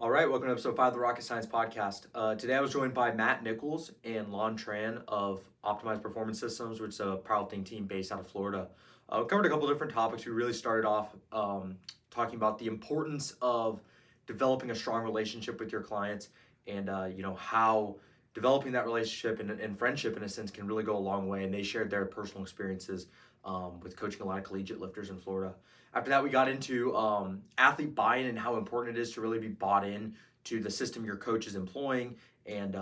All right, welcome to episode 5 of the Rocket Science Podcast. Today I was joined by Matt Nichols and Tran of Optimized Performance Systems, which is a powerlifting team based out of Florida. We covered a couple different topics. We really started off talking about the importance of developing a strong relationship with your clients and, how developing that relationship and friendship, in a sense, can really go a long way. And they shared their personal experiences with coaching a lot of collegiate lifters in Florida. After that, we got into athlete buy-in and how important it is to really be bought in to the system your coach is employing, and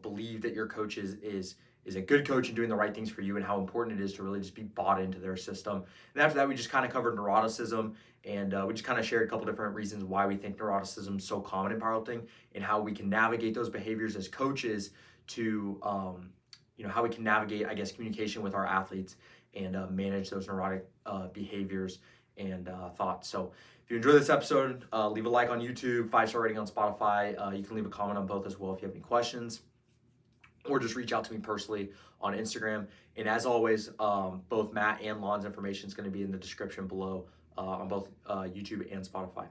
believe that your coach is a good coach and doing the right things for you, and how important it is to really just be bought into their system. And after that, we just kind of covered neuroticism, and we just kind of shared a couple different reasons why we think neuroticism is so common in powerlifting, and how we can navigate those behaviors as coaches to how we can navigate, I guess, communication with our athletes and manage those neurotic behaviors and thoughts. So if you enjoy this episode, leave a like on YouTube, 5-star rating on Spotify. You can leave a comment on both as well if you have any questions, or just reach out to me personally on Instagram. And as always, both Matt and Lon's information is going to be in the description below on both YouTube and Spotify.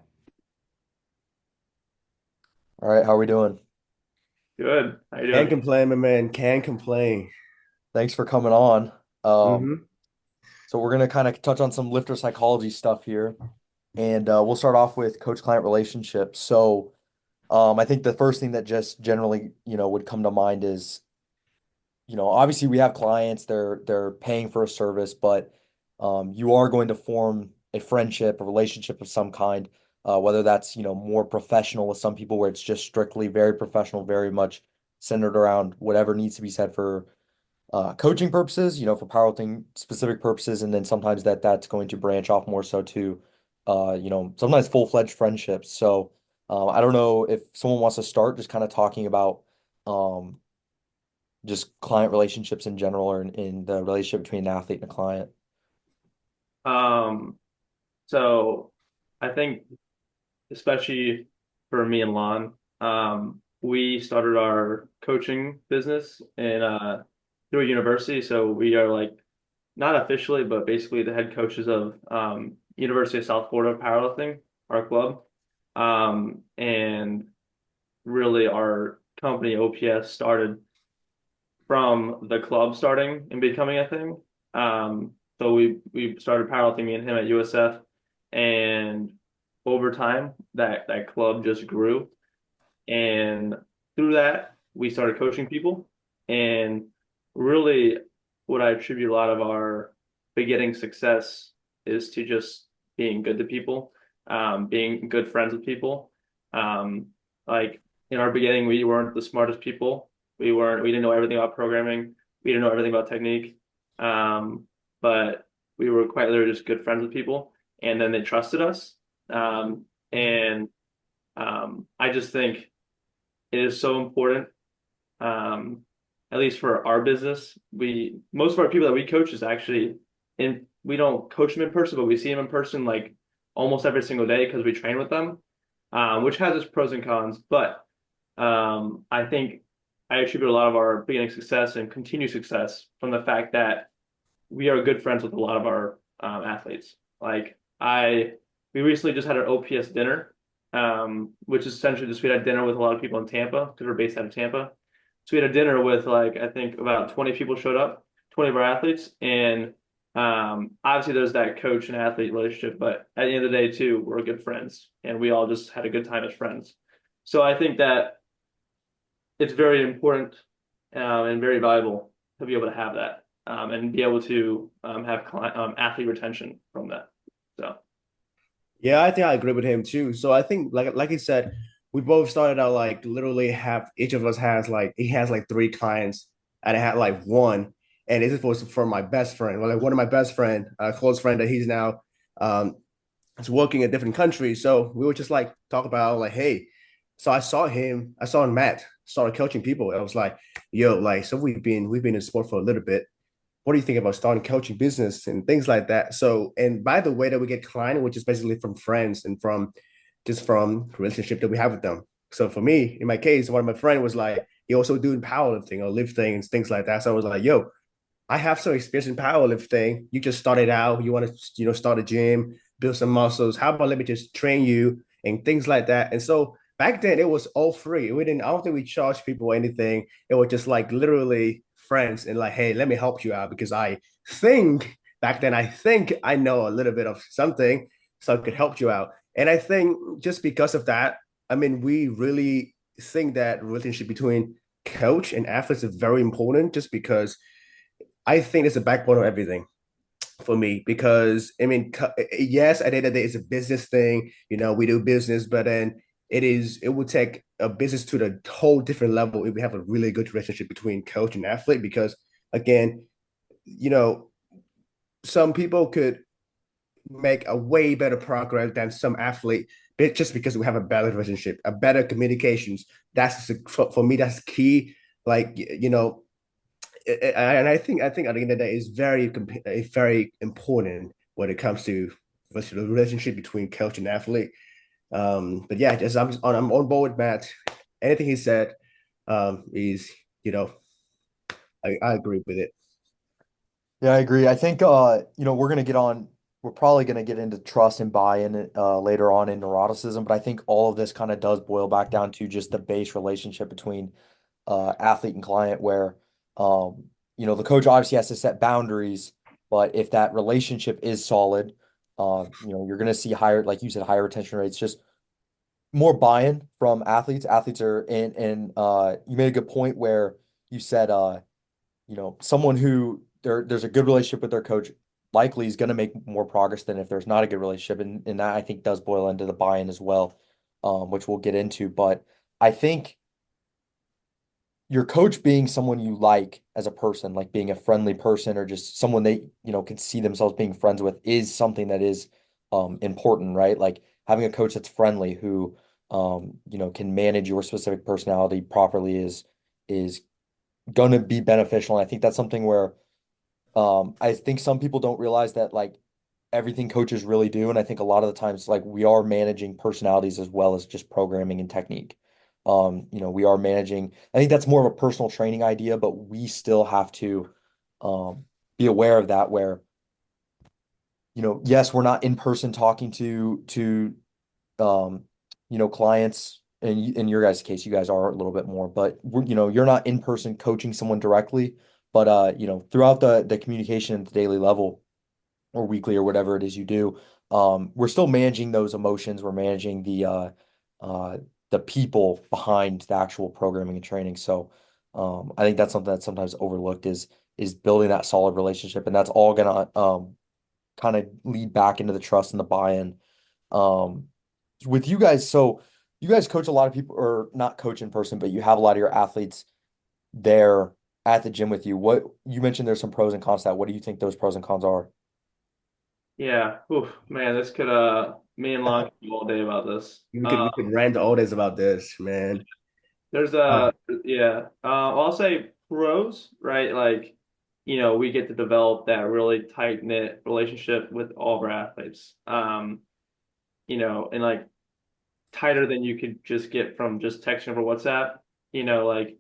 All right, how are we doing? Good. How you Can't doing? complain, my man. Can't complain. Thanks for coming on. hmm So we're going to kind of touch on some lifter psychology stuff here. And we'll start off with coach-client relationships. So I think the first thing that just generally, would come to mind is, obviously we have clients, they're paying for a service, but you are going to form a friendship, a relationship of some kind, whether that's, more professional with some people where it's just strictly very professional, very much centered around whatever needs to be said for coaching purposes, for powerlifting specific purposes, and then sometimes that's going to branch off more so to, sometimes full-fledged friendships. So I don't know if someone wants to start just kind of talking about um, just client relationships in general, or in the relationship between an athlete and a client. Um, so I think especially for me and Lon, we started our coaching business in through a university. So we are like not officially, but basically the head coaches of University of South Florida Powerlifting, our club. And really our company OPS started from the club starting and becoming a thing. So we started powerlifting, me and him at USF, and over time that club just grew, and through that we started coaching people, and really what I attribute a lot of our beginning success is to just being good to people, being good friends with people. Um, like in our beginning, we weren't the smartest people. We didn't know everything about programming. We didn't know everything about technique. But we were quite literally just good friends with people. And then they trusted us. And I just think it is so important. Um, at least for our business, most of our people that we coach is actually in, we don't coach them in person, but we see them in person like almost every single day because we train with them, which has its pros and cons. But I think I attribute a lot of our beginning success and continued success from the fact that we are good friends with a lot of our athletes. We recently just had an OPS dinner, which is essentially just we had dinner with a lot of people in Tampa because we're based out of Tampa. So we had a dinner with like I think about 20 people showed up, 20 of our athletes, and obviously there's that coach and athlete relationship, but at the end of the day too, we're good friends, and we all just had a good time as friends. So I think that it's very important and very valuable to be able to have that and be able to have athlete retention from that. So Yeah, I think I agree with him too. So I think like he said, we both started out like literally have each of us has like he has like three clients and I had like one. And this was for my best friend. Well, like one of my best friend, close friend that he's now um is working in different countries. So we would just like talk about like, hey, so I saw Matt started coaching people. I was like, yo, like so we've been in sport for a little bit. What do you think about starting coaching business and things like that? So, and by the way that we get client, which is basically from friends and from relationship that we have with them. So for me, in my case, one of my friend was like, he also doing powerlifting or lifting and things like that. So I was like, yo, I have some experience in powerlifting. You just started out, you want to, start a gym, build some muscles. How about let me just train you and things like that. And so back then it was all free. We didn't, I don't think we charged people anything. It was just like literally friends and like, hey, let me help you out because I think back then I think I know a little bit of something, so I could help you out. And I think just because of that, I mean, we really think that relationship between coach and athletes is very important just because I think it's the backbone of everything for me because I mean, yes, at the end of the day, it's a business thing. You know, we do business, but then it would take a business to the whole different level if we have a really good relationship between coach and athlete. Because again, you know, some people could make a way better progress than some athlete, but just because we have a better relationship, a better communications. That's for me. That's key. Like you know, and I think at the end of the day is very important when it comes to the relationship between coach and athlete. But yeah, just I'm on board with Matt. Anything he said, is you know I agree with it. Yeah, I agree. I think we're probably gonna get into trust and buy-in later on in neuroticism, but I think all of this kind of does boil back down to just the base relationship between athlete and client where the coach obviously has to set boundaries, but if that relationship is solid, you're gonna see higher, like you said, higher retention rates, just more buy-in from athletes. Athletes are and you made a good point where you said someone who there's a good relationship with their coach likely is going to make more progress than if there's not a good relationship. And that I think does boil into the buy-in as well, which we'll get into. But I think your coach being someone you like as a person, like being a friendly person or just someone they can see themselves being friends with is something that is important, right? Like having a coach that's friendly who can manage your specific personality properly is going to be beneficial. And I think that's something where I think some people don't realize that like everything coaches really do. And I think a lot of the times like we are managing personalities as well as just programming and technique. We are managing, I think that's more of a personal training idea, but we still have to be aware of that where, yes, we're not in person talking to um, clients. And in your guys' case, you guys are a little bit more, but you're not in person coaching someone directly, but throughout the communication at the daily level or weekly or whatever it is you do, we're still managing those emotions. We're managing the people behind the actual programming and training. So I think that's something that's sometimes overlooked is building that solid relationship, and that's all gonna kind of lead back into the trust and the buy-in. Um, with you guys, so you guys coach a lot of people, or not coach in person, but you have a lot of your athletes there at the gym with you. What you mentioned, there's some pros and cons to that. What do you think those pros and cons are? Yeah. Oof, man, this could me and Lon could go all day about this. We could rant all this about this, man. There's Uh, yeah. I'll say pros, right? Like, we get to develop that really tight-knit relationship with all of our athletes. And like tighter than you could just get from just texting over WhatsApp. Like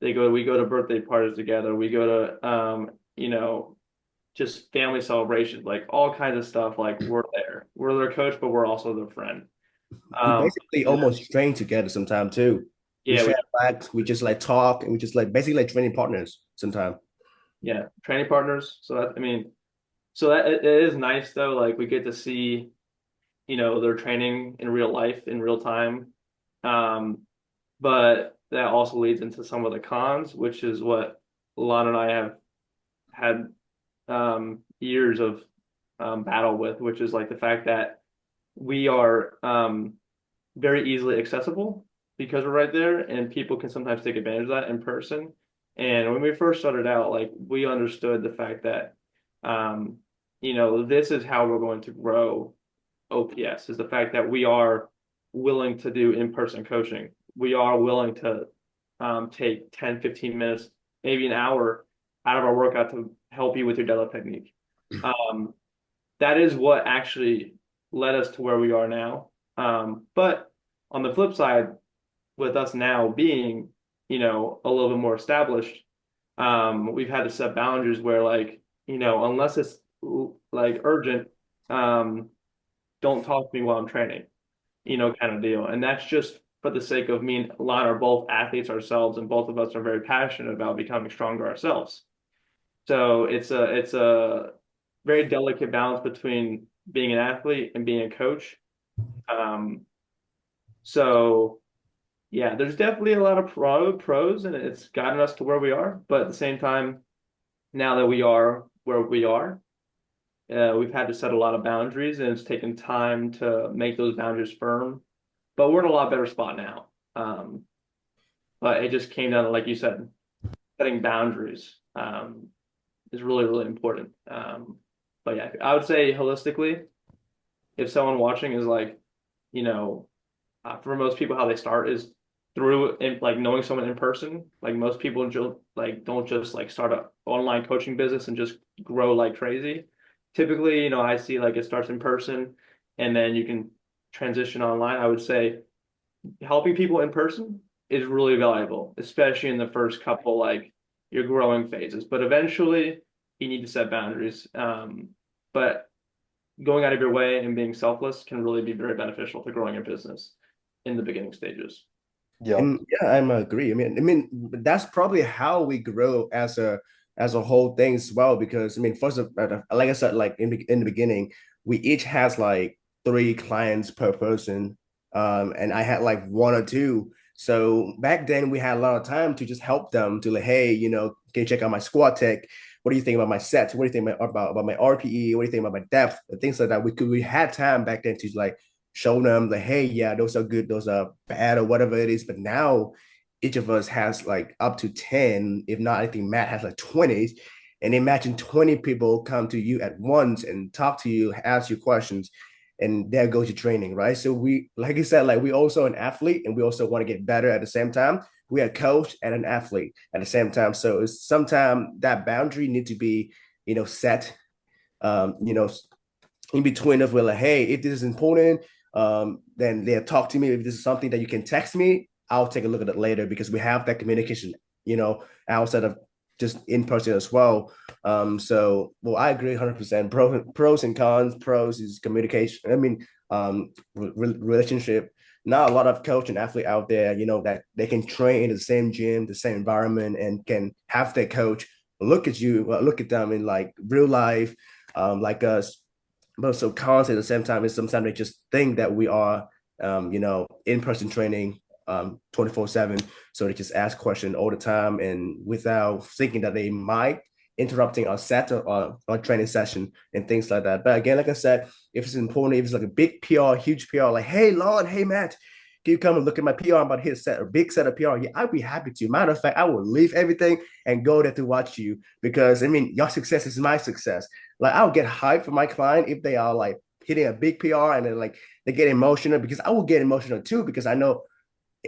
we go to birthday parties together. We go to just family celebrations, like all kinds of stuff. Like we're there. We're their coach, but we're also their friend. we Um, basically and almost train together sometimes too. We yeah, share facts, we just like talk, and we just like basically like training partners sometimes. yeah, training partners. So that I mean, so that it is nice though. Like we get to see, their training in real life in real time. Um, but that also leads into some of the cons, which is what Lon and I have had years of battle with, which is like the fact that we are very easily accessible because we're right there, and people can sometimes take advantage of that in person. And when we first started out, like we understood the fact that, this is how we're going to grow OPS is the fact that we are willing to do in-person coaching. We are willing to take 10, 15 minutes, maybe an hour out of our workout to help you with your deadlift technique. Um, that is what actually led us to where we are now. But on the flip side, with us now being, a little bit more established, we've had to set boundaries where like, unless it's like urgent, don't talk to me while I'm training, kind of deal. And that's just for the sake of me and Lon are both athletes ourselves, and both of us are very passionate about becoming stronger ourselves. So it's a very delicate balance between being an athlete and being a coach. Um, so yeah, there's definitely a lot of pros, and it's gotten us to where we are. But at the same time, now that we are where we are, we've had to set a lot of boundaries, and it's taken time to make those boundaries firm. But we're in a lot better spot now. But it just came down to, like you said, setting boundaries is really, really important. But yeah, I would say holistically, if someone watching is like, you know, for most people, how they start is through like knowing someone in person. Like most people like don't just like start a online coaching business and just grow like crazy. Typically, I see like it starts in person and then you can transition online. I would say helping people in person is really valuable, especially in the first couple like your growing phases. But eventually, you need to set boundaries. But going out of your way and being selfless can really be very beneficial to growing your business in the beginning stages. Yeah. And yeah, I'm agree. I mean, that's probably how we grow as a whole thing as well. Because I mean, first of like I said, like in the beginning, we each has like three clients per person, and I had like one or two. So back then we had a lot of time to just help them to like, hey, can you check out my squat tech? What do you think about my sets? What do you think about my RPE? What do you think about my depth? And things like that. We had time back then to like show them like, hey, yeah, those are good, those are bad, or whatever it is. But now each of us has like up to 10, if not, I think Matt has like 20. And imagine 20 people come to you at once and talk to you, ask you questions, and there goes your training, right? So we, like I said, like we also an athlete and we also want to get better at the same time. We are a coach and an athlete at the same time. So it's sometimes that boundary need to be, set, um, you know, in between us. We're like, hey, if this is important, then they'll talk to me. If this is something that you can text me, I'll take a look at it later, because we have that communication, outside of just in person as well. So, well, I agree 100%. Pros and cons. Pros is communication. I mean, relationship. Not a lot of coach and athlete out there, that they can train in the same gym, the same environment, and can have their coach look at you, look at them in like real life, like us. But so cons at the same time is sometimes they just think that we are, in-person training 24/7. So they just ask questions all the time and without thinking that they might interrupting our set or our training session and things like that. But again, like I said, if it's important, if it's like a big PR, huge PR, like, hey, Lon, hey, Matt, can you come and look at my PR? I'm about to hit a big set of PR. Yeah, I'd be happy to. Matter of fact, I will leave everything and go there to watch you, because I mean, your success is my success. Like, I'll get hyped for my client if they are like hitting a big PR and then like they get emotional, because I will get emotional too, because I know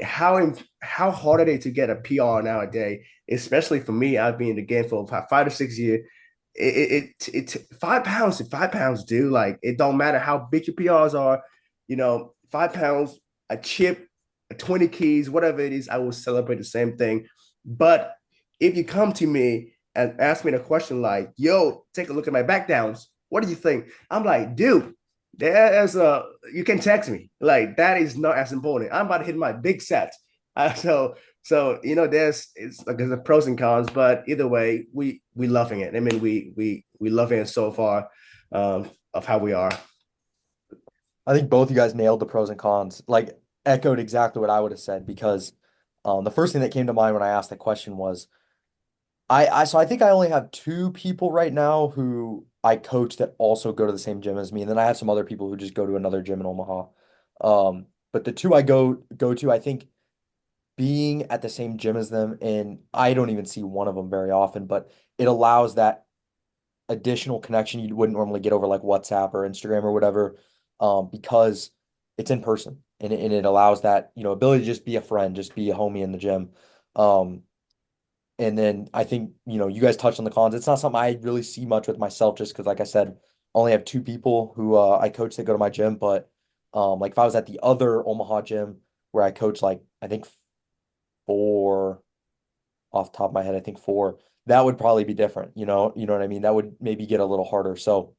how hard it is to get a PR nowadays, especially for me. I've been in the game for 5 to 6 years. It 5 pounds, 5 pounds, dude. Like, it don't matter how big your PRs are, 5 pounds, a chip, a 20 keys, whatever it is, I will celebrate the same thing. But if you come to me and ask me the question like, yo, take a look at my back downs, what do you think? I'm like, dude, there's you can text me. Like, that is not as important. I'm about to hit my big set. So there's like the pros and cons, but either way, we loving it. I mean, we loving it so far, of how we are. I think both you guys nailed the pros and cons, like echoed exactly what I would have said, because the first thing that came to mind when I asked the question was I think I only have two people right now who I coach that also go to the same gym as me. And then I have some other people who just go to another gym in Omaha. But the two I go to, I think being at the same gym as them, and I don't even see one of them very often, but it allows that additional connection you wouldn't normally get over like WhatsApp or Instagram or whatever, because it's in person, and it allows that, ability to just be a friend, just be a homie in the gym. Um, and then I think, you guys touched on the cons. It's not something I really see much with myself, just because, like I said, I only have two people who I coach that go to my gym. But like if I was at the other Omaha gym where I coach, like I think four, off the top of my head, I think four, that would probably be different. You know what I mean? That would maybe get a little harder. So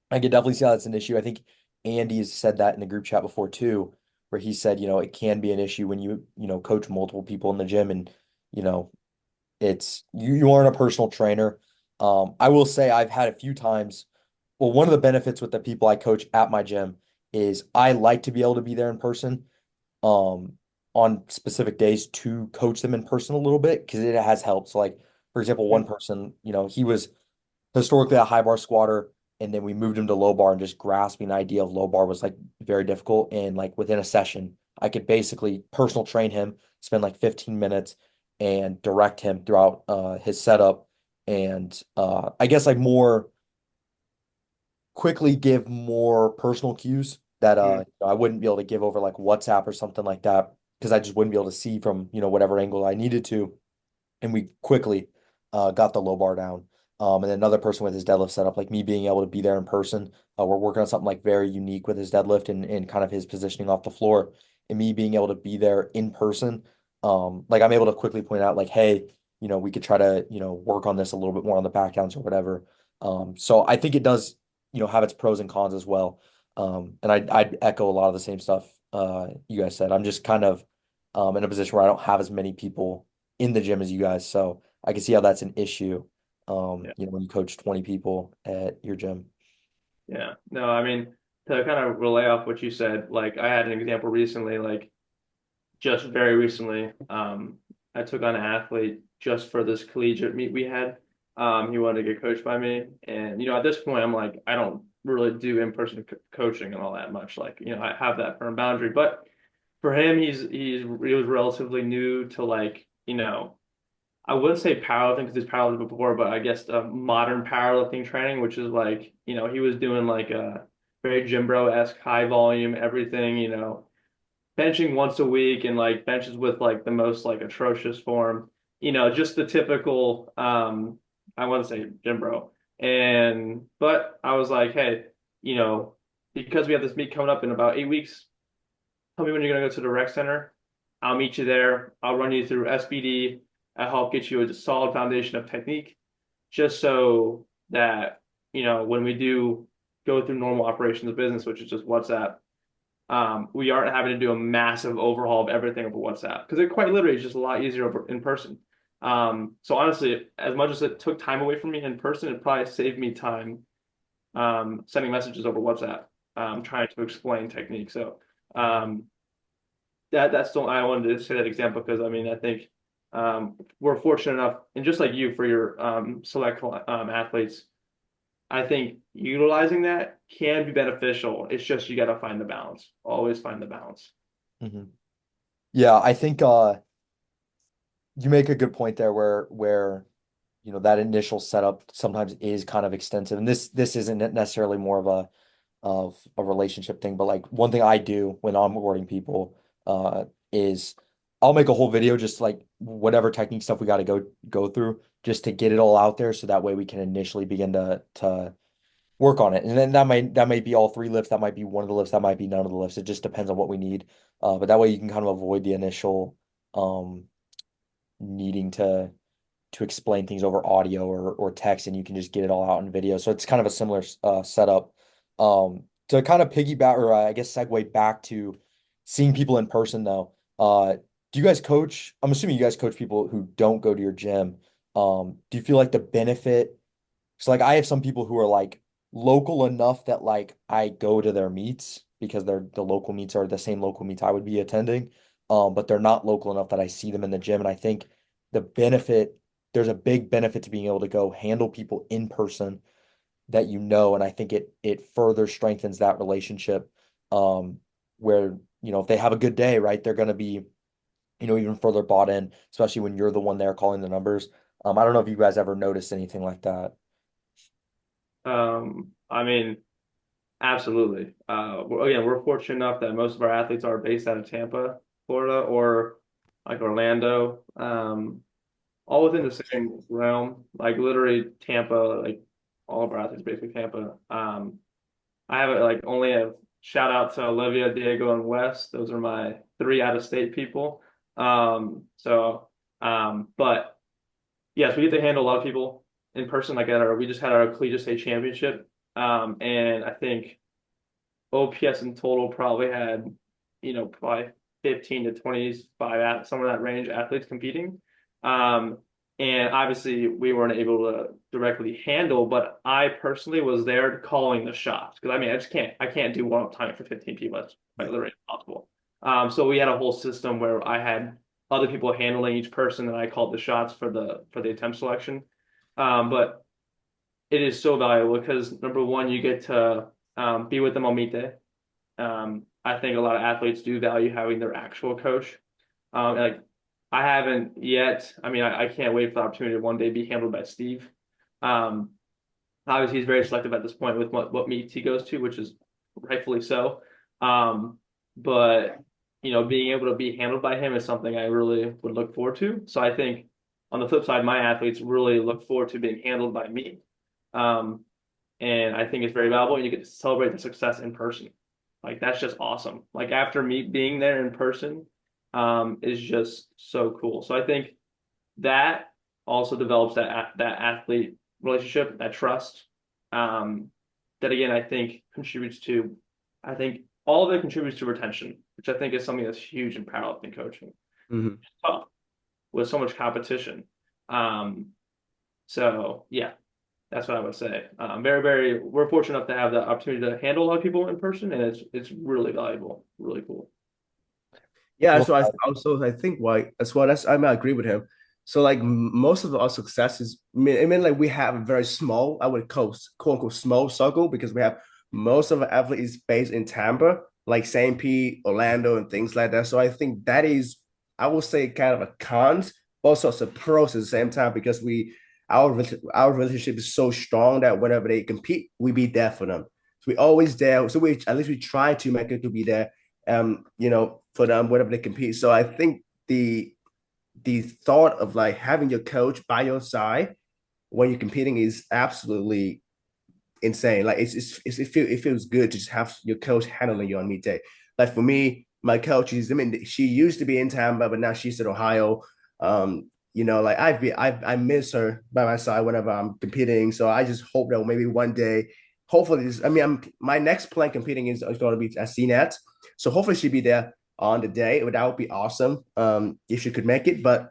I could definitely see how that's an issue. I think Andy has said that in the group chat before too, where he said, it can be an issue when you coach multiple people in the gym and, you know, it's you aren't a personal trainer. I will say I've had a few times. Well, one of the benefits with the people I coach at my gym is I like to be able to be there in person, um, on specific days to coach them in person a little bit because it has helped. So, like for example, one person, he was historically a high bar squatter, and then we moved him to low bar, and just grasping the idea of low bar was like very difficult. And like within a session, I could basically personal train him, spend like 15 minutes and direct him throughout his setup. And I guess like more quickly give more personal cues that I wouldn't be able to give over like WhatsApp or something like that because I just wouldn't be able to see from, whatever angle I needed to. And we quickly got the low bar down. And then another person with his deadlift setup, like me being able to be there in person. We're working on something like very unique with his deadlift and kind of his positioning off the floor, and me being able to be there in person. Like I'm able to quickly point out like, hey, we could try to, work on this a little bit more on the back downs or whatever. So I think it does, have its pros and cons as well. And I'd echo a lot of the same stuff you guys said. I'm just kind of in a position where I don't have as many people in the gym as you guys. So I can see how that's an issue, Yeah. when you coach 20 people at your gym. Yeah. No, I mean, to kind of relay off what you said, like I had an example recently, like just very recently, I took on an athlete just for this collegiate meet we had. He wanted to get coached by me. And, at this point, I'm like, I don't really do in-person coaching and all that much. Like, I have that firm boundary. But for him, he was relatively new to like, I wouldn't say powerlifting because he's powerlifted before, but I guess modern powerlifting training, which is like, he was doing like a very gym bro-esque high volume, everything, benching once a week and like benches with like the most like atrocious form, just the typical, I want to say gym bro. But I was like, hey, you know, because we have this meet coming up in about 8 weeks, tell me when you're going to go to the rec center. I'll meet you there. I'll run you through SBD. I'll help get you a solid foundation of technique, just so that, when we do go through normal operations of business, which is just WhatsApp, we aren't having to do a massive overhaul of everything over WhatsApp because it quite literally is just a lot easier over in person. So honestly, as much as it took time away from me in person, it probably saved me time sending messages over WhatsApp, trying to explain technique. So um, that's the I wanted to say that example because I mean I think we're fortunate enough, and just like you for your select athletes, I think utilizing that can be beneficial. It's just you got to find the balance. Always find the balance. Mhm. Yeah, I think you make a good point there where that initial setup sometimes is kind of extensive. And this isn't necessarily more of a relationship thing, but like one thing I do when I'm onboarding people is I'll make a whole video just like whatever technique stuff we got to go through just to get it all out there so that way we can initially begin to work on it. And then that might be all three lifts, that might be one of the lifts, that might be none of the lifts. It just depends on what we need. But that way you can kind of avoid the initial um needing to explain things over audio or text, and you can just get it all out in video. So it's kind of a similar setup. To kind of piggyback or I guess segue back to seeing people in person though. Do you guys coach? I'm assuming you guys coach people who don't go to your gym. Do you feel like the benefit? So like I have some people who are like local enough that like I go to their meets because the local meets are the same local meets I would be attending. But they're not local enough that I see them in the gym. And I think the benefit, there's a big benefit to being able to go handle people in person that and I think it further strengthens that relationship. Where, if they have a good day, right, they're gonna be, even further bought in, especially when you're the one there calling the numbers. I don't know if you guys ever noticed anything like that. I mean, absolutely. Again, we're fortunate enough that most of our athletes are based out of Tampa, Florida, or like Orlando. All within the same realm. Like literally Tampa, like all of our athletes basically Tampa. I have like only a shout out to Olivia, Diego, and Wes. Those are my three out of state people. But yes, we get to handle a lot of people in person. Like we just had our collegiate state championship. And I think OPS in total probably had probably 15 to 25 at somewhere in that range athletes competing. Um, and obviously we weren't able to directly handle, but I personally was there calling the shots because I can't do one-up time for 15 people. That's like literally impossible. So we had a whole system where I had other people handling each person and I called the shots for the attempt selection. But it is so valuable because number one, you get to be with them on meet day. I think a lot of athletes do value having their actual coach. Like I haven't yet. I can't wait for the opportunity to one day be handled by Steve. Um, Obviously, he's very selective at this point with what meets he goes to, which is rightfully so. But being able to be handled by him is something I really would look forward to. So I think on the flip side, my athletes really look forward to being handled by me. Um, and I think it's very valuable, and you get to celebrate the success in person. Like that's just awesome. Like after me being there in person, is just so cool. So I think that also develops that athlete relationship, that trust. That again, I think contributes to, I think all of it contributes to retention, which I think is something that's huge in powerlifting coaching. Mhm. It's tough with so much competition. Um, so yeah, that's what I would say. We're fortunate enough to have the opportunity to handle a lot of people in person, and it's really valuable, really cool. Yeah, Well, so I think why as well. I agree with him. So like most of our successes, I mean like we have a very small, I would call quote unquote small circle because we have most of our athletes based in Tampa, like St. Pete, Orlando, and things like that. So I think that is, I would say, kind of a cons, also it's a pros at the same time because our relationship is so strong that whenever they compete, we be there for them. So we always there. So we at least we try to make it to be there for them whenever they compete. So I think the thought of like having your coach by your side when you're competing is absolutely insane. Like it feels good to just have your coach handling you on meet day. Like for me, my coach is, I mean, she used to be in Tampa, but now she's in Ohio. Like I miss her by my side whenever I'm competing. So I just hope that maybe one day, hopefully this, I mean, my next plan competing is going to be at CNET. So hopefully she'll be there on the day. That would be awesome. If she could make it. But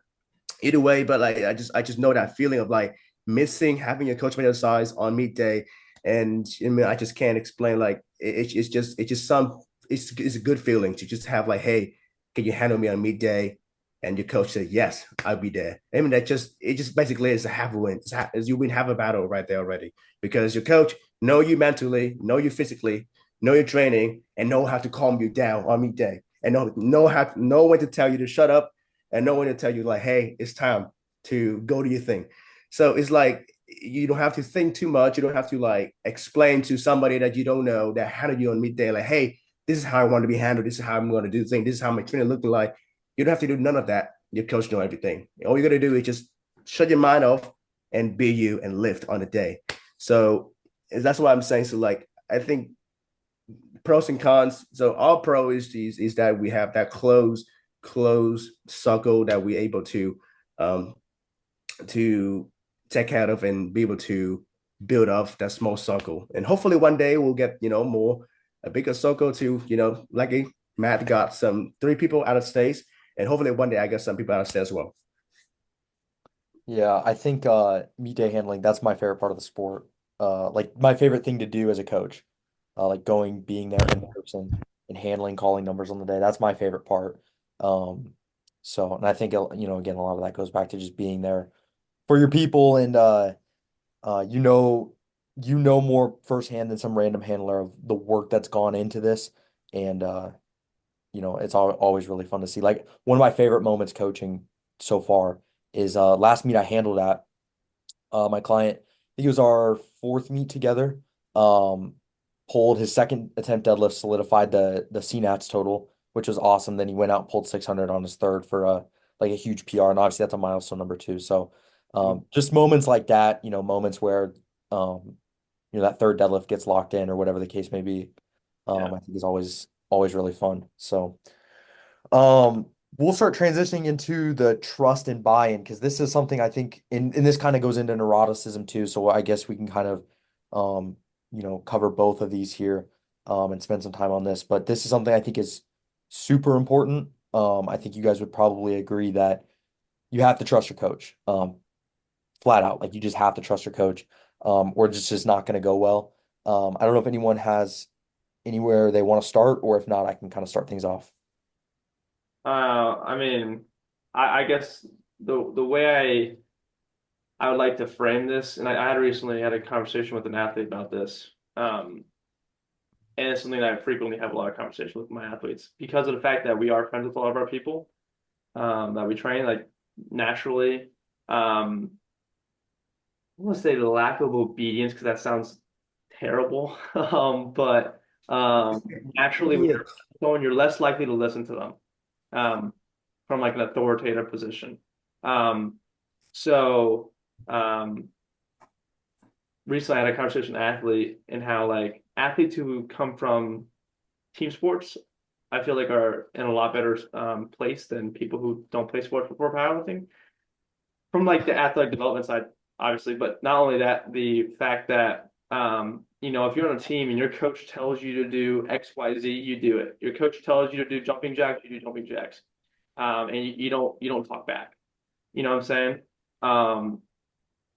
either way, but like I just know that feeling of like missing having a coach by your side on meet day, and I mean I just can't explain. Like it's just it's a good feeling to just have like, hey, can you handle me on meet day? And your coach said yes, I'll be there. I mean it just basically is a have a win. You win have a battle right there already because your coach know you mentally, know you physically, know your training, and know how to calm you down on meet day, and know when to tell you to shut up and no one to tell you like, hey, it's time to go do your thing. So it's like you don't have to think too much. You don't have to like explain to somebody that you don't know that handled you on midday, like, hey, this is how I want to be handled. This is how I'm going to do things. This is how my training looking like. You don't have to do none of that. Your coach know everything. All you're gonna do is just shut your mind off and be you and lift on the day. So that's what I'm saying. So like I think pros and cons. So our pro is that we have that close circle that we're able um to take care of and be able to build up that small circle. And hopefully one day we'll get, more a bigger circle to, like Matt got some 3 people out of states, and hopefully one day I get some people out of state as well. yeah, I think meet day handling, that's my favorite part of the sport. Like my favorite thing to do as a coach. Like being there in person and handling, calling numbers on the day. That's my favorite part. Um, and I think, again, a lot of that goes back to just being there for your people and uh, you know, more firsthand than some random handler of the work that's gone into this. And it's always really fun to see. Like one of my favorite moments coaching so far is last meet I handled at my client. I think it was our fourth meet together. Um, Pulled his second attempt deadlift, solidified the CNATs total, which was awesome. Then he went out and pulled 600 on his third for like a huge PR, and obviously that's a milestone number 2. So just moments like that, moments where that third deadlift gets locked in or whatever the case may be. I think is always really fun. So we'll start transitioning into the trust and buy-in because this is something I think and this kind of goes into neuroticism too. So I guess we can kind of cover both of these here and spend some time on this. But this is something I think is super important. I think you guys would probably agree that you have to trust your coach. Flat out. Like you just have to trust your coach, or it's just not going to go well. I don't know if anyone has anywhere they want to start, or if not, I can kind of start things off. I mean, I guess the way I would like to frame this, and I had recently had a conversation with an athlete about this. And it's something that I frequently have a lot of conversation with my athletes because of the fact that we are friends with a lot of our people that we train, like naturally. I want to say the lack of obedience because that sounds terrible. But naturally, when Yeah. you're someone, you're less likely to listen to them from like an authoritative position. Um, so um, recently, I had a conversation with an athlete and how like athletes who come from team sports, I feel like are in a lot better place than people who don't play sports before powerlifting. From like the athletic development side, obviously, but not only that, the fact that if you're on a team and your coach tells you to do X, Y, Z, you do it. Your coach tells you to do jumping jacks, you do jumping jacks, and you don't talk back. You know what I'm saying? Um,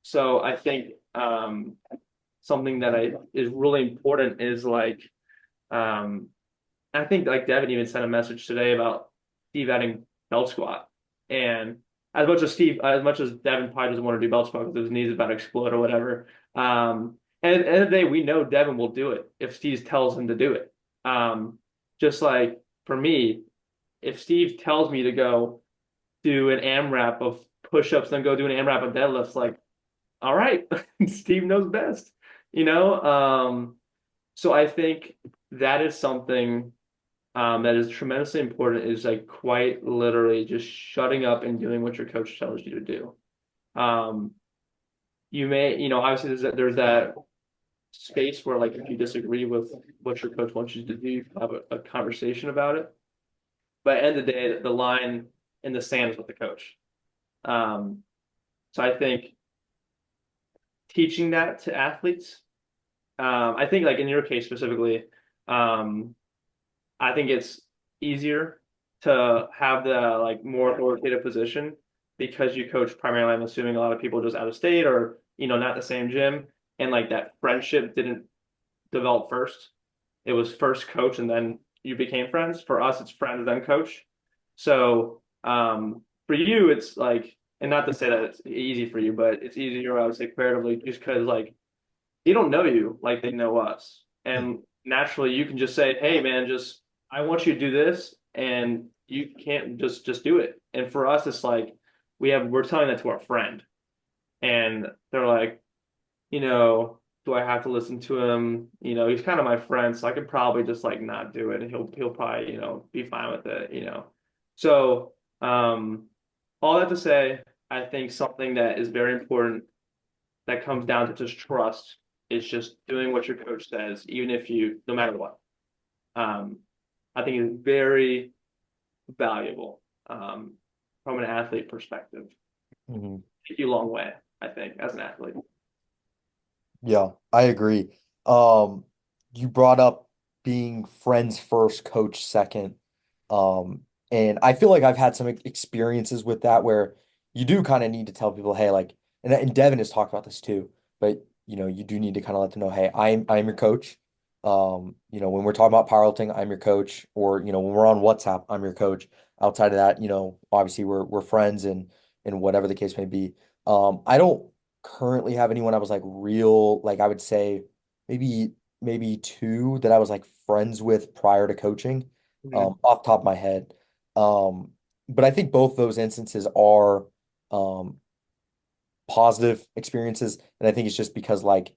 so I think something that is really important is like um, I think like Devin even sent a message today about Steve adding belt squat. And as much as Devin probably doesn't want to do belt squat because his knees about to explode or whatever. And at the end of the day, we know Devin will do it if Steve tells him to do it. Just like for me, if Steve tells me to go do an AMRAP of push-ups, then go do an AMRAP of deadlifts, like, all right, Steve knows best, you know? So I think that is something that is tremendously important is like quite literally just shutting up and doing what your coach tells you to do. Um, you may, obviously there's that space where like if you disagree with what your coach wants you to do, you can have a conversation about it. But at the end of the day, the line in the sand is with the coach. Um, so I think teaching that to athletes, I think like in your case specifically, um, I think it's easier to have the like more authoritative position because you coach primarily, I'm assuming a lot of people just out of state or, not the same gym. And like that friendship didn't develop first. It was first coach and then you became friends. For us, it's friends then coach. So for you, it's like, and not to say that it's easy for you, but it's easier, I would say, comparatively, just because like they don't know you like they know us. And naturally you can just say, hey man, just I want you to do this and you can't just do it. And for us it's like we're telling that to our friend and they're like, do I have to listen to him? He's kind of my friend, so I could probably just like not do it and he'll probably, be fine with it. So all that to say, I think something that is very important that comes down to just trust. It's just doing what your coach says, even if no matter what. Um, I think it's very valuable from an athlete perspective. Mhm. Take you a long way, I think, as an athlete. Yeah, I agree. Um, you brought up being friends first, coach second. And I feel like I've had some experiences with that where you do kind of need to tell people, hey, like, and Devin has talked about this too, but you do need to kind of let them know, hey, I'm your coach. When we're talking about powerlifting, I'm your coach, or when we're on WhatsApp, I'm your coach. Outside of that, obviously we're friends and whatever the case may be. I don't currently have anyone I was like real, like I would say maybe two that I was like friends with prior to coaching, Mhm. off the top of my head. Um, but I think both those instances are um positive experiences. And I think it's just because like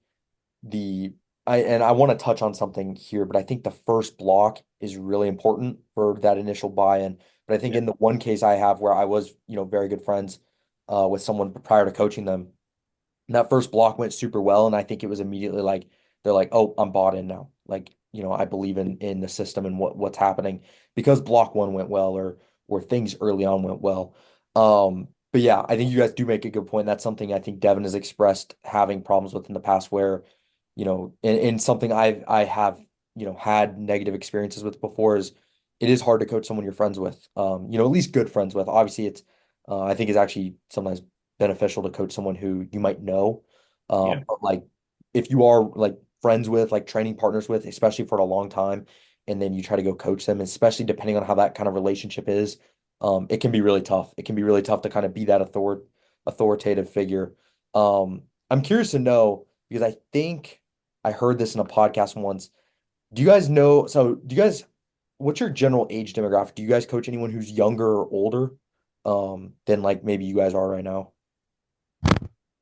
the I want to touch on something here, but I think the first block is really important for that initial buy-in. But I think Yeah. in the one case I have where I was, very good friends with someone prior to coaching them, and that first block went super well, and I think it was immediately like they're like, "Oh, I'm bought in now." Like, I believe in the system and what's happening because block one went well or things early on went well. But yeah, I think you guys do make a good point. That's something I think Devin has expressed having problems with in the past where, in something I have, had negative experiences with before is, it is hard to coach someone you're friends with. At least good friends with. Obviously, I think it's actually sometimes beneficial to coach someone who you might know. Yeah. But like if you are like friends with, like training partners with, especially for a long time, and then you try to go coach them, especially depending on how that kind of relationship is, it can be really tough. It can be really tough to kind of be that authoritative figure. I'm curious to know because I think I heard this in a podcast once. Do you guys know? So, what's your general age demographic? Do you guys coach anyone who's younger or older, than like maybe you guys are right now?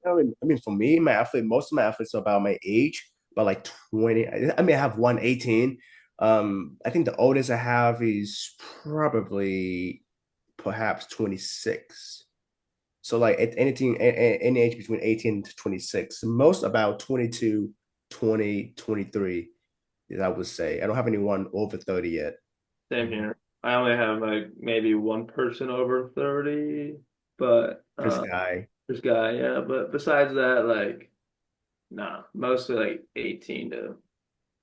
I mean, for me, most of my athletes are about my age, about like 20. I mean, I have one 18. I think the oldest I have is probably perhaps 26. So like at anything, any age between 18 to 26, most about 22, 20, 23, I would say. I don't have anyone over 30 yet. Same here. I only have like maybe one person over 30, but This guy. this guy, yeah. But besides that, like, nah, mostly like 18 to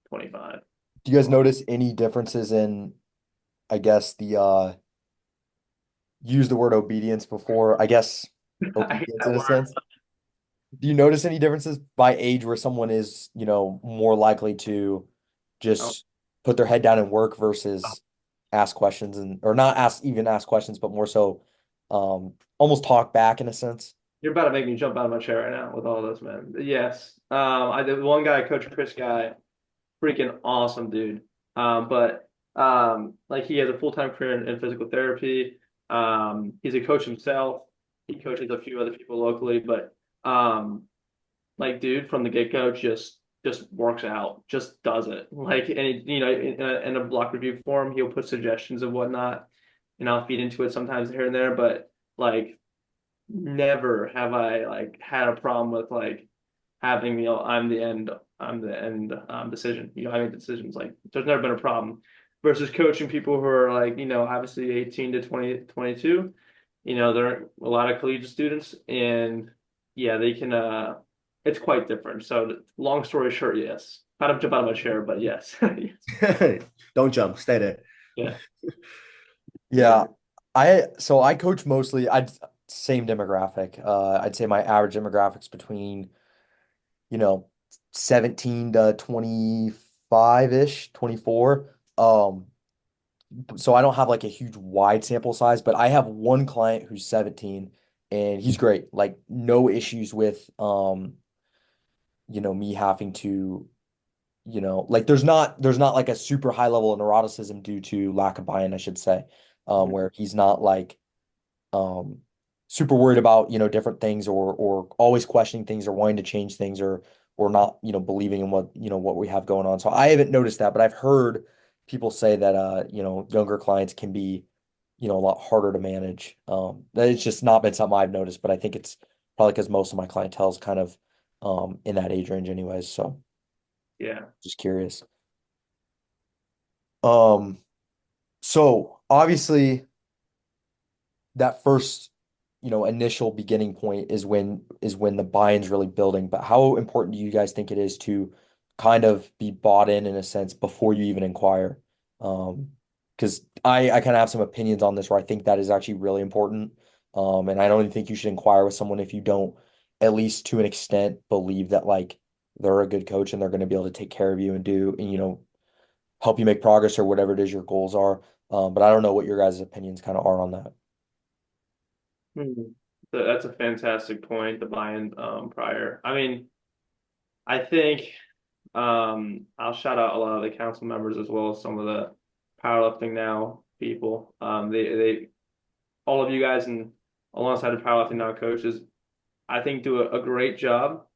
25. Do you guys notice any differences in, I guess, the use the word obedience before, I guess, I hate obedience that in a word. sense? Do you notice any differences by age where someone is, more likely to Oh, just put their head down and work versus ask questions or not ask questions, but more so almost talk back in a sense? you're about to make me jump out of my chair right now with all this, man. Yes. I did one guy, Coach Chris guy, freaking awesome dude. But like he has a full-time career in physical therapy. He's a coach himself. He coaches a few other people locally, but like dude from the get-go just works out, just does it. Like and in a block review form, he'll put suggestions of whatnot, and I'll feed into it sometimes here and there, but like never have I like had a problem with like having I'm the end decision. I make decisions. Like there's never been a problem. Versus coaching people who are like obviously 18 to 20 22. They're a lot of collegiate students, and yeah, they can. It's quite different. So long story short, yes. Not to jump out of my chair, but yes, yes. Don't jump, stay there. Yeah. Yeah. I coach mostly I'd same demographic. I'd say my average demographic's between, you know, 17 to 25-ish, 24. So I don't have like a huge wide sample size, but I have one client who's 17 and he's great. Like no issues with me having to, like there's not like a super high level of neuroticism due to lack of buy-in, I should say. Where he's not like um super worried about different things or always questioning things or wanting to change things or not believing in what we have going on. So I haven't noticed that, but I've heard people say that younger clients can be a lot harder to manage. That it's just not been something I've noticed, but I think it's probably because most of my clientele is kind of in that age range anyways. So Yeah. just curious. um so obviously that first initial beginning point is when the buy-in's really building. But how important do you guys think it is to kind of be bought in a sense before you even inquire? Because I kind of have some opinions on this where I think that is actually really important. And I don't even think you should inquire with someone if you don't, at least to an extent, believe that like they're a good coach and they're going to be able to take care of you and do and help you make progress or whatever it is your goals are. But I don't know what your guys' opinions kind of are on that. Hmm. That's a fantastic point, the buy-in prior. I mean, I think I'll shout out a lot of the council members as well as some of the powerlifting now people. They all of you guys and alongside the powerlifting now coaches, I think do a great job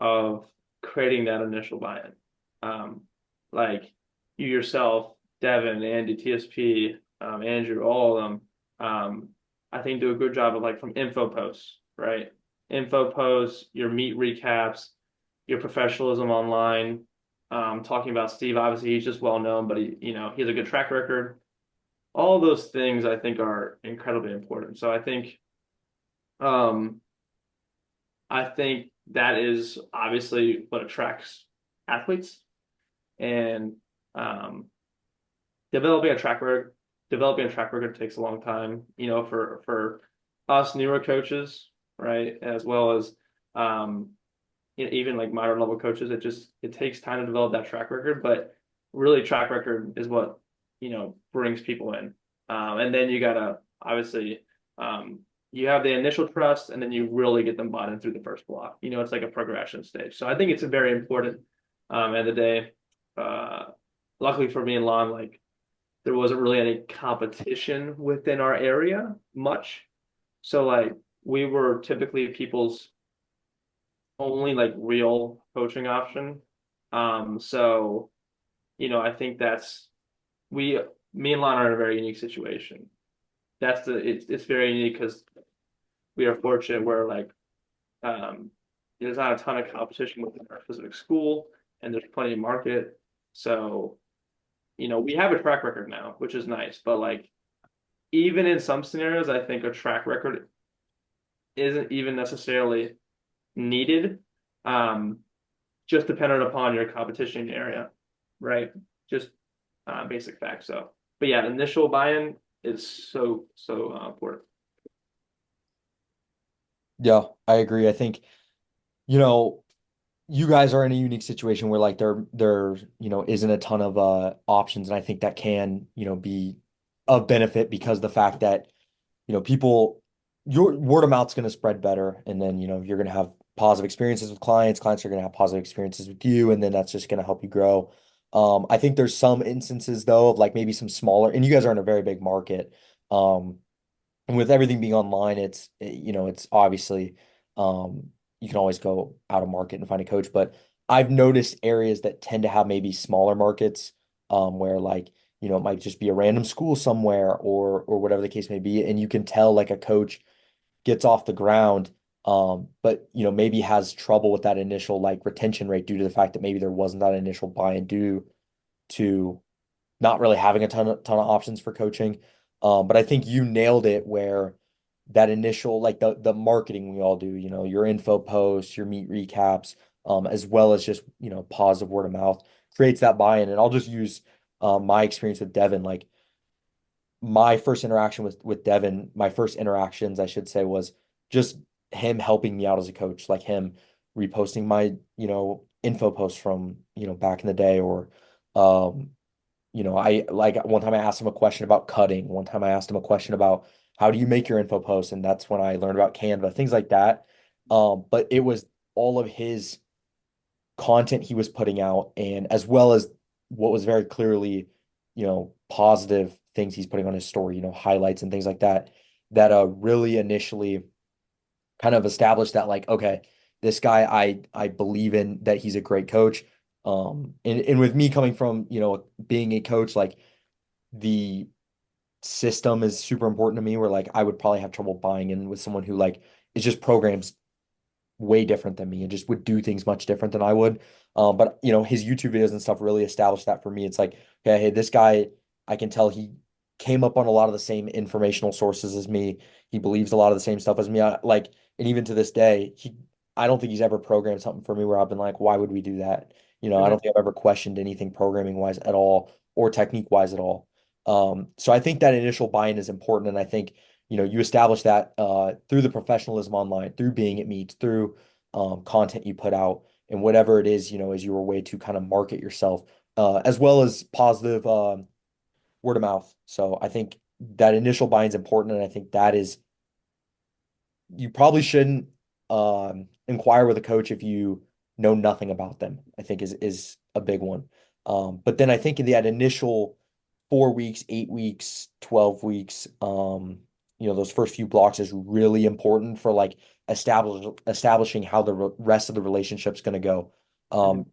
of creating that initial buy-in. Like you yourself, Devin, Andy, TSP, Andrew, all of them, I think do a good job of like from info posts, right? Info posts, your meet recaps, your professionalism online. Talking about Steve, obviously he's just well known, but he has a good track record. All those things I think are incredibly important. So um, I think that is obviously what attracts athletes and um, developing a developing a track record takes a long time, for us newer coaches, right? As well as even like minor level coaches, it takes time to develop that track record, but really track record is what, brings people in. And then you gotta obviously you have the initial trust and then you really get them bought in through the first block. It's like a progression stage. So I think it's a very important end of the day. Luckily for me and Lon, like there wasn't really any competition within our area much. So like we were typically people's only like real coaching option. So I think we me and Lon are in a very unique situation. It's very unique because we are fortunate where like there's not a ton of competition within our specific school and there's plenty of market. So, we have a track record now, which is nice, but like even in some scenarios, I think a track record isn't even necessarily needed. Just dependent upon your competition area, right? Just basic facts. So, but yeah, initial buy-in is so important. Yeah, I agree. I think, you know, you guys are in a unique situation where like there isn't a ton of options, and I think that can, be of benefit because the fact that, people, your word of mouth's going to spread better, and then, you're going to have positive experiences with clients are going to have positive experiences with you, and then that's just going to help you grow. I think there's some instances though of like maybe some smaller, and you guys are in a very big market. And with everything being online, it's obviously, you can always go out of market and find a coach. But I've noticed areas that tend to have maybe smaller markets, where like, it might just be a random school somewhere or whatever the case may be. And you can tell like a coach gets off the ground, but maybe has trouble with that initial like retention rate due to the fact that maybe there wasn't that initial buy-in due to not really having a ton of options for coaching. But I think you nailed it where that initial like the marketing we all do, your info posts, your meet recaps, as well as just, positive word of mouth creates that buy-in. And I'll just use my experience with Devin. Like my first interaction with Devin, my first interactions, I should say, was just him helping me out as a coach, like him reposting my, info posts from, back in the day, or I like one time I asked him a question about cutting. One time I asked him a question about how do you make your info posts, and that's when I learned about Canva, things like that. But it was all of his content he was putting out, and as well as what was very clearly, positive things he's putting on his story, highlights and things like that, that really initially kind of established that like, okay, this guy I believe in, that he's a great coach. And with me coming from, being a coach, like the system is super important to me, where like I would probably have trouble buying in with someone who like is just programs way different than me and just would do things much different than I would. But his YouTube videos and stuff really established that for me. It's like, okay, hey, this guy, I can tell he came up on a lot of the same informational sources as me. He believes a lot of the same stuff as me. And even to this day, I don't think he's ever programmed something for me where I've been like, why would we do that? I don't think I've ever questioned anything programming wise at all or technique wise at all. So I think that initial buy-in is important, and I think you establish that through the professionalism online, through being at meets, through content you put out, and whatever it is, is your way to kind of market yourself, as well as positive word of mouth. So I think that initial buy-in is important, and I think that is, you probably shouldn't inquire with a coach if you know nothing about them, I think is a big one. But then I think in that initial 4 weeks, 8 weeks, 12 weeks, those first few blocks is really important for like establishing how the rest of the relationship's going to go. And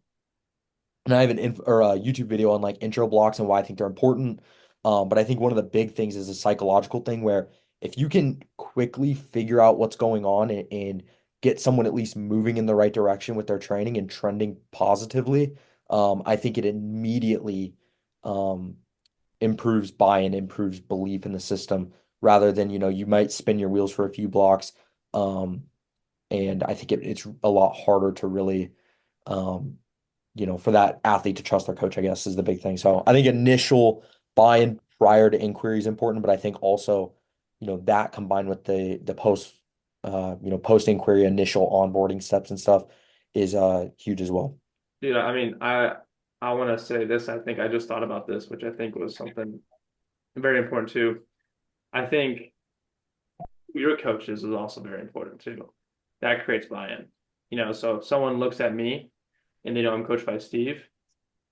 I have or a YouTube video on like intro blocks and why I think they're important. But I think one of the big things is a psychological thing where if you can quickly figure out what's going on and get someone at least moving in the right direction with their training and trending positively, I think it immediately improves buy-in, improves belief in the system, rather than, you might spin your wheels for a few blocks. And I think it's a lot harder to really, for that athlete to trust their coach, I guess, is the big thing. So I think initial buy-in prior to inquiry is important, but I think also, that combined with the post, post inquiry initial onboarding steps and stuff is huge as well. Dude, I mean, I want to say this. I think I just thought about this, which I think was something very important too. I think your coaches is also very important too. That creates buy-in. So if someone looks at me and they know I'm coached by Steve,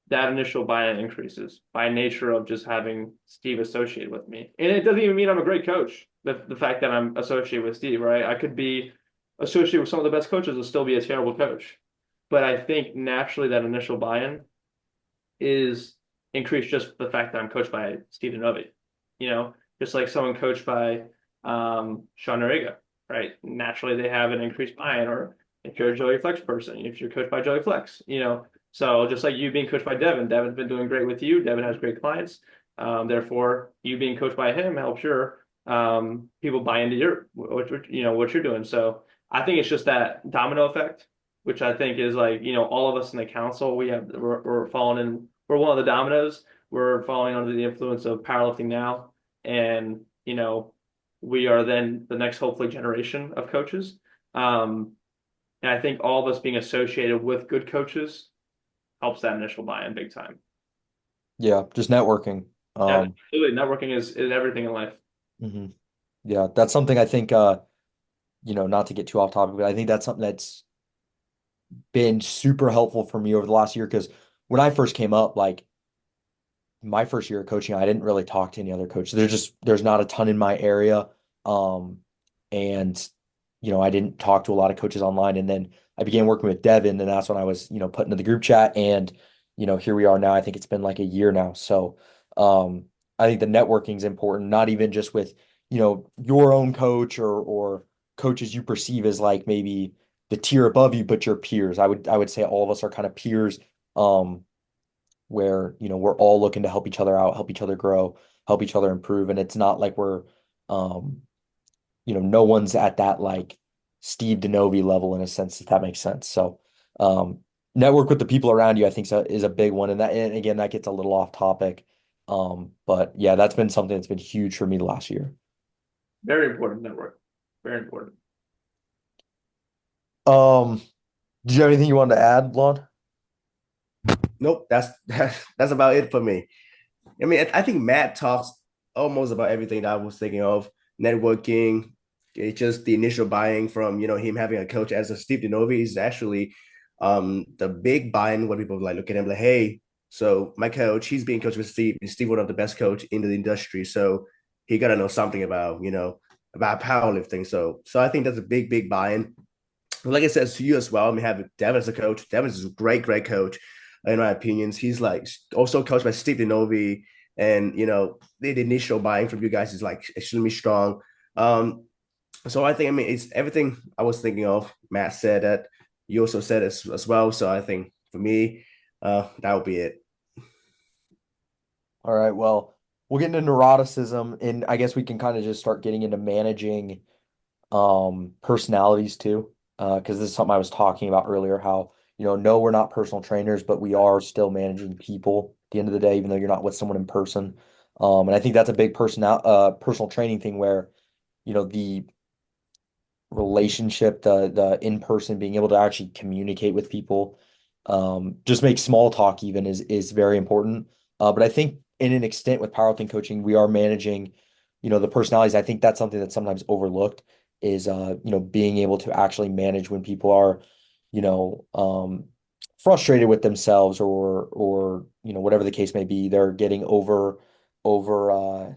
that initial buy-in increases by nature of just having Steve associated with me. And it doesn't even mean I'm a great coach. The fact that I'm associated with Steve, right? I could be associated with some of the best coaches and still be a terrible coach. But I think naturally that initial buy-in is increased just the fact that I'm coached by Steve Novi. Just like someone coached by Sean Noriega, right? Naturally they have an increased buy-in, or if you're a Joey Flex person, if you're coached by Joey Flex, So just like you being coached by Devin, Devin's been doing great with you. Devin has great clients. Therefore, you being coached by him helps your people buy into what you're doing. So I think it's just that domino effect, which I think is like, all of us in the council, we're falling in, we're one of the dominoes. We're falling under the influence of powerlifting now. And, we are then the next, hopefully, generation of coaches. And I think all of us being associated with good coaches helps that initial buy-in big time. Yeah, just networking. Yeah, absolutely. Networking is everything in life. Mm-hmm. Yeah, that's something I think, not to get too off topic, but I think that's something that's been super helpful for me over the last year. Because when I first came up, like my first year of coaching, I didn't really talk to any other coaches. There's not a ton in my area. And I didn't talk to a lot of coaches online. And then I began working with Devin, and that's when I was, put into the group chat. And, here we are now. I think it's been like a year now. So I think the networking is important, not even just with, your own coach or coaches you perceive as like maybe the tier above you, but your peers. I would say all of us are kind of peers, where, we're all looking to help each other out, help each other grow, help each other improve. And it's not like we're, no one's at that like Steve DeNovi level in a sense, if that makes sense. So, network with the people around you, I think is a big one. And again, that gets a little off topic. But yeah, that's been something that's been huge for me last year. Very important network. Very important. Did you have anything you wanted to add, Lon? Nope, that's about it for me. I mean, I think Matt talks almost about everything that I was thinking of. Networking, it's just the initial buying from him having a coach as a Steve DeNovi is actually the big buying when people like look at him like, hey, so my coach, he's being coached with Steve, and Steve one of the best coach in the industry, so he gotta know something about about powerlifting. So I think that's a big buy-in. Like I said to you as well, I mean, have Devin as a coach. Devin is a great coach, in my opinions. He's like also coached by Steve DeNovi, and the initial buying from you guys is like extremely strong. So I think, I mean, it's everything I was thinking of. Matt said that. You also said as well. So I think for me, that would be it. All right. Well, we'll get into neuroticism, and I guess we can kind of just start getting into managing personalities too. Because this is something I was talking about earlier, how, no, we're not personal trainers, but we are still managing people at the end of the day, even though you're not with someone in person. And I think that's a big personal training thing where, the relationship, the in-person, being able to actually communicate with people, just make small talk even is very important. But I think in an extent with powerlifting coaching, we are managing, the personalities. I think that's something that's sometimes overlooked is being able to actually manage when people are, you know, um, frustrated with themselves or whatever the case may be. They're getting over I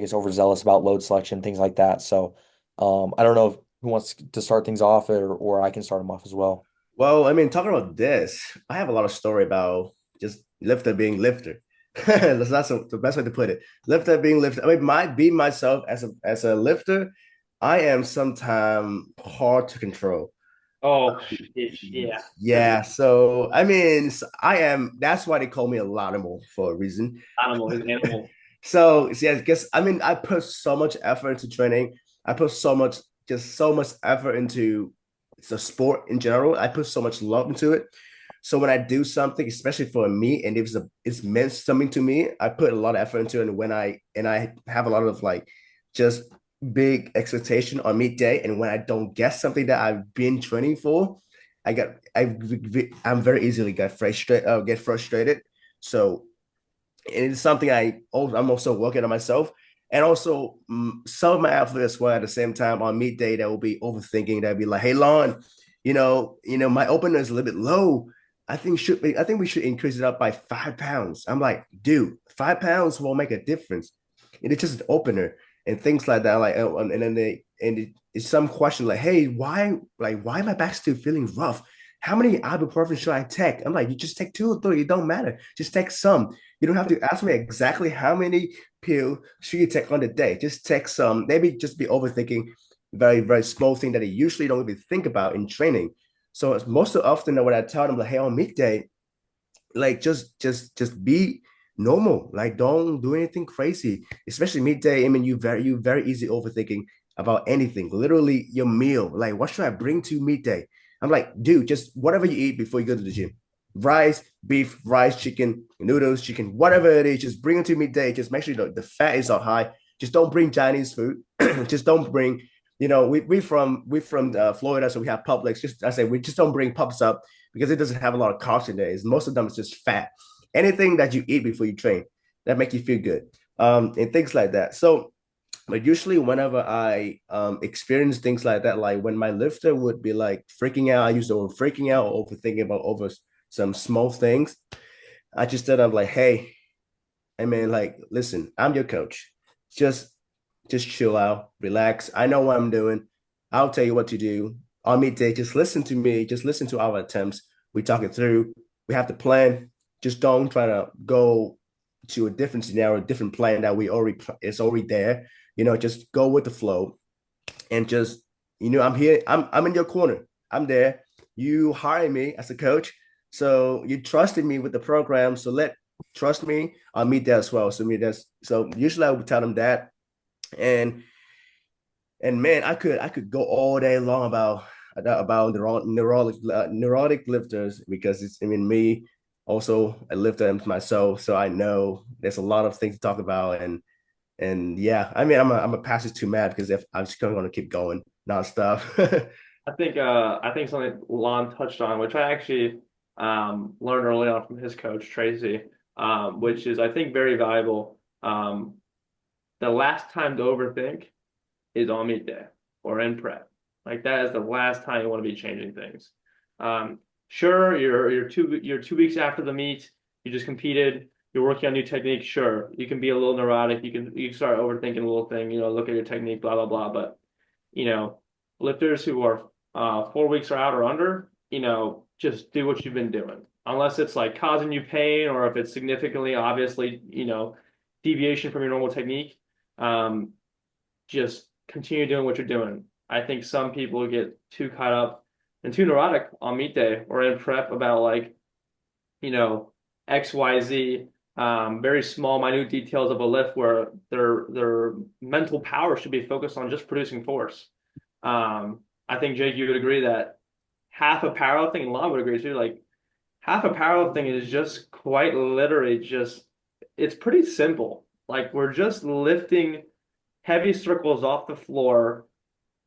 guess overzealous about load selection, things like that. So I don't know who wants to start things off, or I can start them off as well. Well, I mean, talking about this, I have a lot of story about just lifter being lifter. That's the best way to put it. Lifter being lifter. I mean, being myself as a lifter, I am sometimes hard to control. Oh, yeah. Yeah, so I mean, I am. That's why they call me a Latimer for a reason. Animal, his animal. So yeah, I guess I mean I put so much effort into training. I put so much effort into the sport in general. I put so much love into it. So when I do something, especially for me, and if it's meant something to me, I put a lot of effort into it. And when I have a lot of like just big expectation on meet day, and when I don't get something that I've been training for, I'm very easily get frustrated. So it's something I'm also working on myself. And also, some of my athletes as well at the same time on meet day that will be overthinking. That'll be like, "Hey, Lon, my opener is a little bit low. I think we should increase it up by 5 pounds." I'm like, "Dude, 5 pounds won't make a difference. It's just an opener and things like that." Like, and then it's some question like, "Hey, why my back still feeling rough? How many ibuprofen should I take?" I'm like, "You just take 2 or 3. It don't matter. Just take some. You don't have to ask me exactly how many pills should you take on the day. Just take some. Maybe just be overthinking very, very small thing that you usually don't even think about in training." So it's most often when I tell them like, "Hey, on midday, like just be normal. Like don't do anything crazy, especially midday. I mean, you very easy overthinking about anything. Literally your meal. Like, what should I bring to midday? I'm like, dude, just whatever you eat before you go to the gym. Rice, beef, rice, chicken, noodles, chicken, whatever it is, just bring it to midday. Just make sure the fat is not high. Just don't bring Chinese food. Just don't bring, we from Florida, so we have Publix. Just I say we just don't bring pubs up because it doesn't have a lot of carbs in there. Most of them is just fat. Anything that you eat before you train that make you feel good, and things like that. So, but usually whenever I experience things like that, like when my lifter would be like freaking out, I use the word freaking out or overthinking about over some small things. I just said I'm like, "Hey, I mean, like, listen, I'm your coach. Just just chill out, relax. I know what I'm doing. I'll tell you what to do. On midday, just listen to me. Just listen to our attempts. We talk it through. We have the plan. Just don't try to go to a different scenario, a different plan that we already it's already there. Just go with the flow and just I'm here. I'm in your corner. I'm there. You hire me as a coach, so you trusted me with the program. So let trust me. I'll meet that as well. So usually I would tell them that, and man, I could go all day long about neurotic lifters because it's I mean me also a lifter myself, so I know there's a lot of things to talk about and yeah, I mean I'm a pass it too mad because if I'm just going to keep going nonstop. I think something Lon touched on, which I actually learned early on from his coach Tracy, which is I think very valuable. The last time to overthink is on meet day or in prep. Like that is the last time you want to be changing things. Sure, you're 2 weeks after the meet, you just competed, you're working on new technique. Sure, you can be a little neurotic, you can start overthinking a little thing, look at your technique, blah blah blah. But you know, lifters who are 4 weeks or out or under, just do what you've been doing. Unless it's like causing you pain or if it's significantly obviously, deviation from your normal technique. Um, just continue doing what you're doing. I think some people get too caught up and too neurotic on meet day or in prep about like, you know, XYZ, very small, minute details of a lift where their mental power should be focused on just producing force. I think Jake, you would agree that half of powerlifting, and Lon would agree too, like half of powerlifting is just quite literally just it's pretty simple. Like we're just lifting heavy circles off the floor.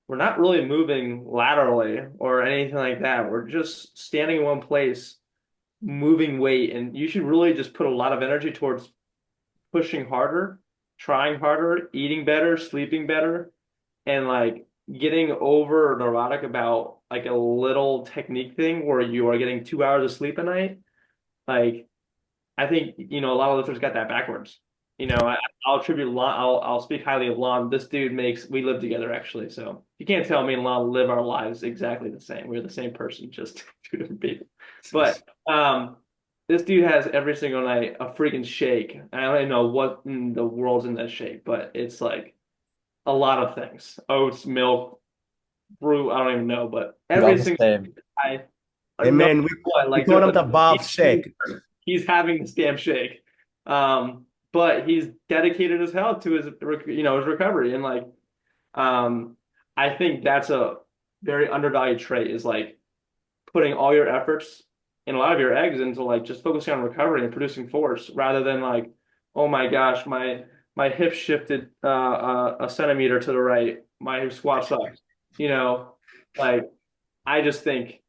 We're not really moving laterally or anything like that. We're just standing in one place, moving weight. And you should really just put a lot of energy towards pushing harder, trying harder, eating better, sleeping better, and like getting over neurotic about like a little technique thing where you are getting 2 hours of sleep a night. Like I think a lot of lifters got that backwards. I'll attribute Lon. I'll speak highly of Lon. This dude makes we live together actually, so you can't tell me and Lon live our lives exactly the same. We're the same person, just two different people. But this dude has every single night a freaking shake. I don't even know what in the world's in that shake, but it's like a lot of things: oats, milk, brew. I don't even know, but Dude, I'm every the single same. I And know man, what we like call there's them a the Bob Shake. he's having this damn shake. But he's dedicated as hell to his his recovery and like I think that's a very undervalued trait is like putting all your efforts and a lot of your eggs into like just focusing on recovery and producing force rather than like, oh my gosh, my hip shifted a centimeter to the right, my squat sucks. You know, like I just think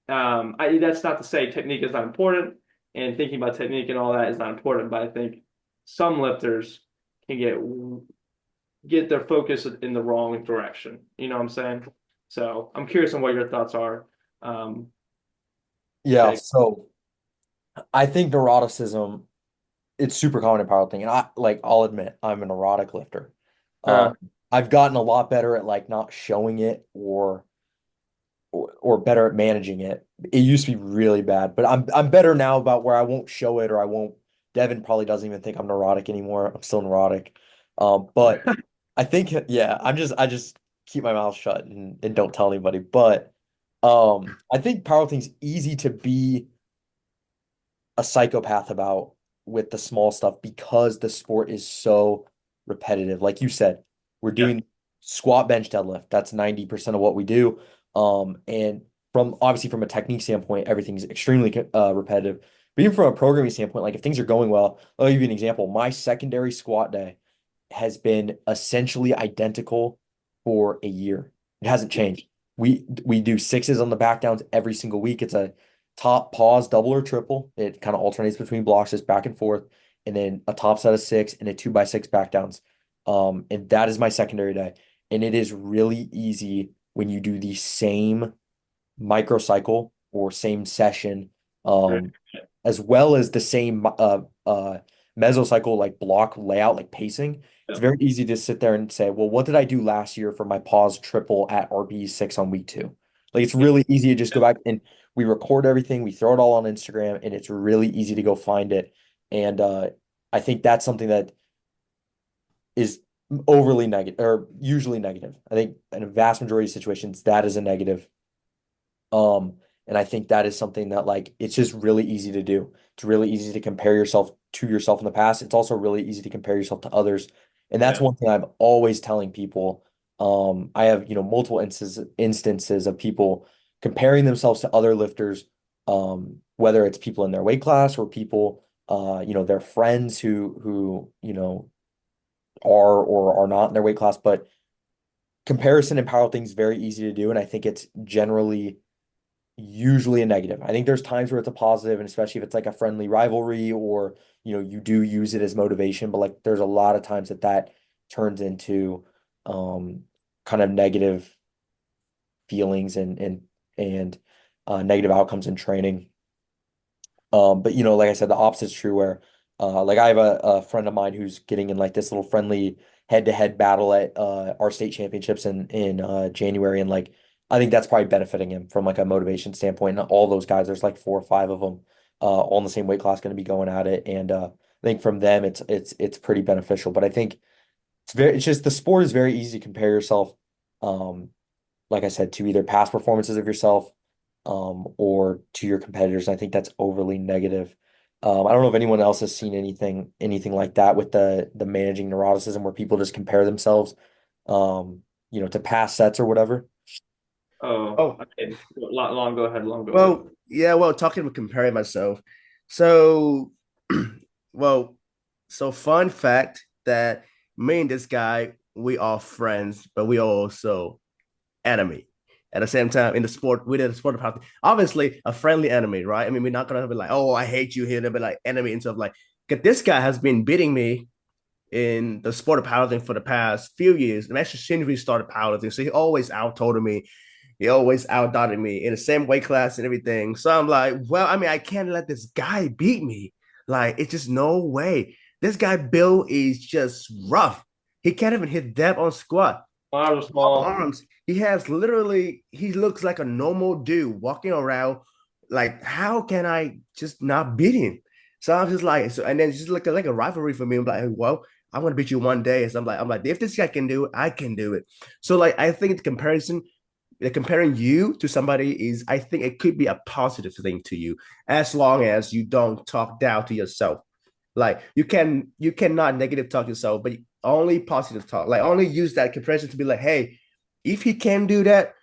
that's not to say technique is not important and thinking about technique and all that is not important, but I think some lifters can get their focus in the wrong direction. You know what I'm saying? So I'm curious on what your thoughts are. Um, Yeah, Jake. so I think neuroticism, it's super common in powerlifting. And I'll admit, I'm a neurotic lifter. Uh, Um, I've gotten a lot better at like not showing it or better at managing it. It used to be really bad, but I'm better now about where I won't show it or I won't. Devin probably doesn't even think I'm neurotic anymore. I'm still neurotic. But I think yeah, I just keep my mouth shut and don't tell anybody. But I think powerlifting's easy to be a psychopath about with the small stuff because the sport is so repetitive. Like you said, we're yeah, doing squat, bench, deadlift. That's 90% of what we do. And from obviously from a technique standpoint, everything's extremely repetitive. But even from a programming standpoint, like if things are going well, I'll give you an example. My secondary squat day has been essentially identical for a year. It hasn't changed. We do sixes on the back downs every single week. It's a top pause, double or triple. It kind of alternates between blocks, just back and forth, and then a top set of six and a 2x6 back downs. And that is my secondary day. And it is really easy when you do the same microcycle or same session, um, as well as the same mesocycle like block layout, like pacing. It's yeah, very easy to sit there and say, well, what did I do last year for my pause triple at RB6 on week 2? Like it's yeah, really easy to just go back and we record everything, we throw it all on Instagram, and it's really easy to go find it. And I think that's something that is overly negative or usually negative. I think in a vast majority of situations, that is a negative. And I think that is something that like it's just really easy to do. It's really easy to compare yourself to yourself in the past. It's also really easy to compare yourself to others. And that's yeah, one thing I'm always telling people. I have, multiple instances of people comparing themselves to other lifters, whether it's people in their weight class or people, their friends who, are or are not in their weight class. But comparison in powerlifting is very easy to do. And I think it's generally usually a negative. I think there's times where it's a positive, and especially if it's like a friendly rivalry or you do use it as motivation, but like there's a lot of times that turns into um kind of negative feelings and negative outcomes in training. But like I said, the opposite is true where like I have a friend of mine who's getting in like this little friendly head-to-head battle at our state championships in January, and like I think that's probably benefiting him from like a motivation standpoint. And all those guys, there's like 4 or 5 of them all in the same weight class going to be going at it. And I think from them it's pretty beneficial. But I think it's just the sport is very easy to compare yourself, um, like I said, to either past performances of yourself, or to your competitors. I think that's overly negative. I don't know if anyone else has seen anything like that with the managing neuroticism where people just compare themselves, to past sets or whatever. oh, Oh, okay. Long, go ahead. Long, go ahead. well, yeah, well, talking about comparing myself. So, well, so fun fact that me and this guy, we are friends, but we are also enemy. At the same time, in the sport, within the sport of powerlifting, obviously a friendly enemy, right? I mean, we're not gonna be like, oh, I hate you here, and be like enemy and stuff like. Cause this guy has been beating me in the sport of powerlifting for the past few years, and actually since we started powerlifting, so he always out told me, he always outdotted me in the same weight class and everything. So I'm like, well, I mean, I can't let this guy beat me. Like, it's just no way. This guy Bill is just rough. He can't even hit depth on squat. Arms are small. Arms. He has literally, he looks like a normal dude walking around. Like, how can I just not beat him? So I'm just like, so and then it's just like a rivalry for me. I'm like, well, I'm gonna beat you one day. So I'm like, if this guy can do it, I can do it. So like I think the comparison, comparing you to somebody is, I think it could be a positive thing to you as long as you don't talk down to yourself. Like you cannot negative talk yourself, but only positive talk. Like only use that comparison to be like, hey, if he can do that,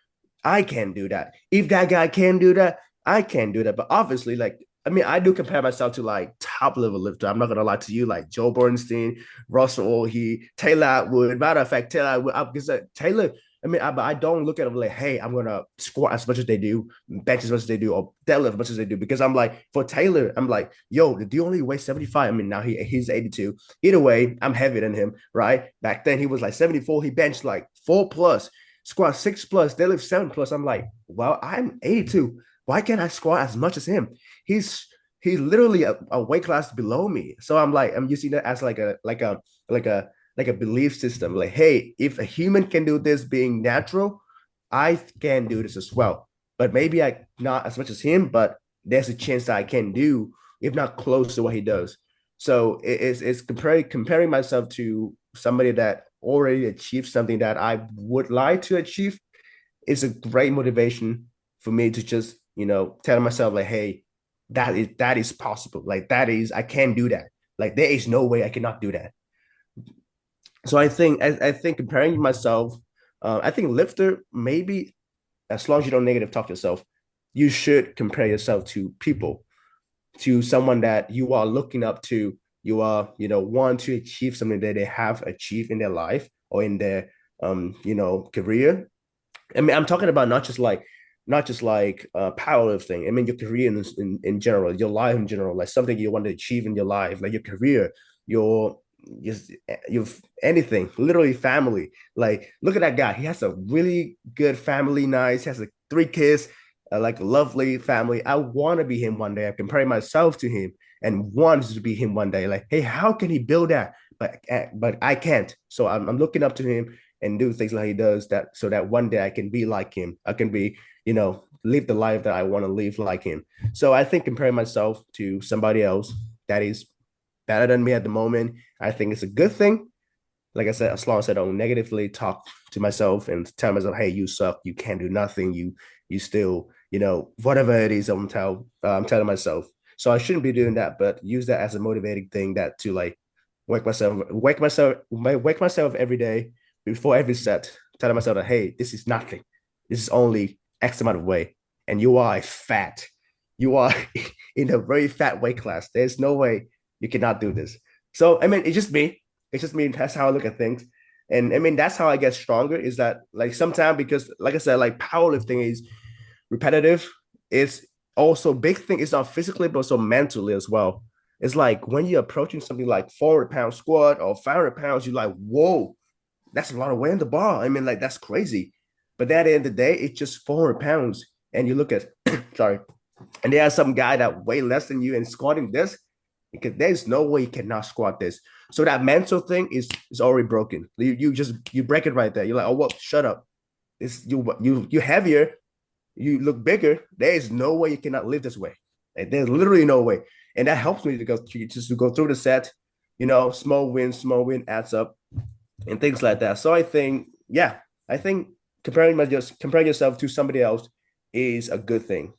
I can do that. If that guy can do that, I can't do that. But obviously, like, I mean, I do compare myself to like top level lifter. I'm not gonna lie to you, like Joe Bernstein, Russell, Taylor Atwood. Matter of fact, Taylor Atwood, because Taylor, I mean, but I don't look at them like, hey, I'm gonna squat as much as they do, bench as much as they do, or deadlift as much as they do. Because I'm like, for Taylor, I'm like, yo, do you only weigh 75? I mean, now he's 82. Either way, I'm heavier than him, right? Back then he was like 74. He benched like 4 plus, squat 6 plus, deadlift 7 plus. I'm like, well, I'm 82. Why can't I squat as much as him? He's he's literally a weight class below me. So I'm like, I'm using that as like a like a belief system. Like, hey, if a human can do this being natural, I can do this as well. But maybe I not as much as him, but there's a chance that I can do, if not close to what he does. So it's comparing myself to somebody that already achieved something that I would like to achieve is a great motivation for me to just, tell myself like, hey, that is possible. Like that is I can do that. Like there is no way I cannot do that. So I think comparing myself, I think lifter maybe as long as you don't negative talk yourself, you should compare yourself to people, to someone that you are looking up to. You are, want to achieve something that they have achieved in their life or in their career. I mean, I'm talking about not just like powerlifting. I mean, your career in general, your life in general, like something you want to achieve in your life, like your career, your just your anything, literally family. Like, look at that guy. He has a really good family, nice. He has like 3 kids, like a lovely family. I want to be him one day. I compare myself to him and want to be him one day. Like, hey, how can he build that? But I can't. So I'm looking up to him and do things like he does that so that one day I can be like him. I can be, live the life that I want to live like him. So I think comparing myself to somebody else that is better than me at the moment, I think it's a good thing. Like I said, as long as I don't negatively talk to myself and tell myself, hey, you suck, you can't do nothing, you still, whatever it is I'm telling myself. So I shouldn't be doing that, but use that as a motivating thing that to like wake myself every day before every set, telling myself that, hey, this is nothing. This is only X amount of weight. And you are fat. You are in a very fat weight class. There's no way you cannot do this. So I mean, it's just me. It's just me. That's how I look at things. And I mean, that's how I get stronger. Is that like sometimes because, like I said, like powerlifting is repetitive. It's also big thing. It's not physically, but also mentally as well. It's like when you're approaching something like 400 pound squat or 500 pounds, you're like, whoa, that's a lot of weight in the bar. I mean, like that's crazy. But at the end of the day, it's just 400 pounds. And you look at, sorry, and there's some guy that way less than you and squatting this, because there's no way you cannot squat this. So that mental thing is already broken. You break it right there. You're like, oh well, shut up. This you heavier, you look bigger. There is no way you cannot live this way. Like, there's literally no way. And that helps me to go through the set, small win adds up and things like that. So I think, yeah, I think comparing yourself to somebody else is a good thing,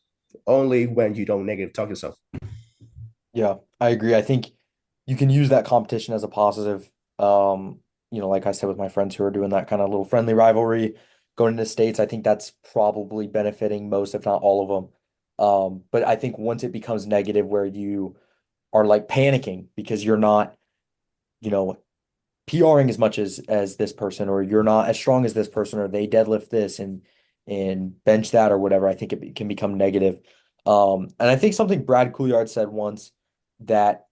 only when you don't negative talk yourself. Yeah, I agree. I think you can use that competition as a positive. Like I said with my friends who are doing that kind of little friendly rivalry going into states, I think that's probably benefiting most, if not all of them. But I think once it becomes negative where you are like panicking because you're not, you know, PRing as much as this person, or you're not as strong as this person, or they deadlift this and bench that or whatever, I think it can become negative. And I think something Brad Couillard said once that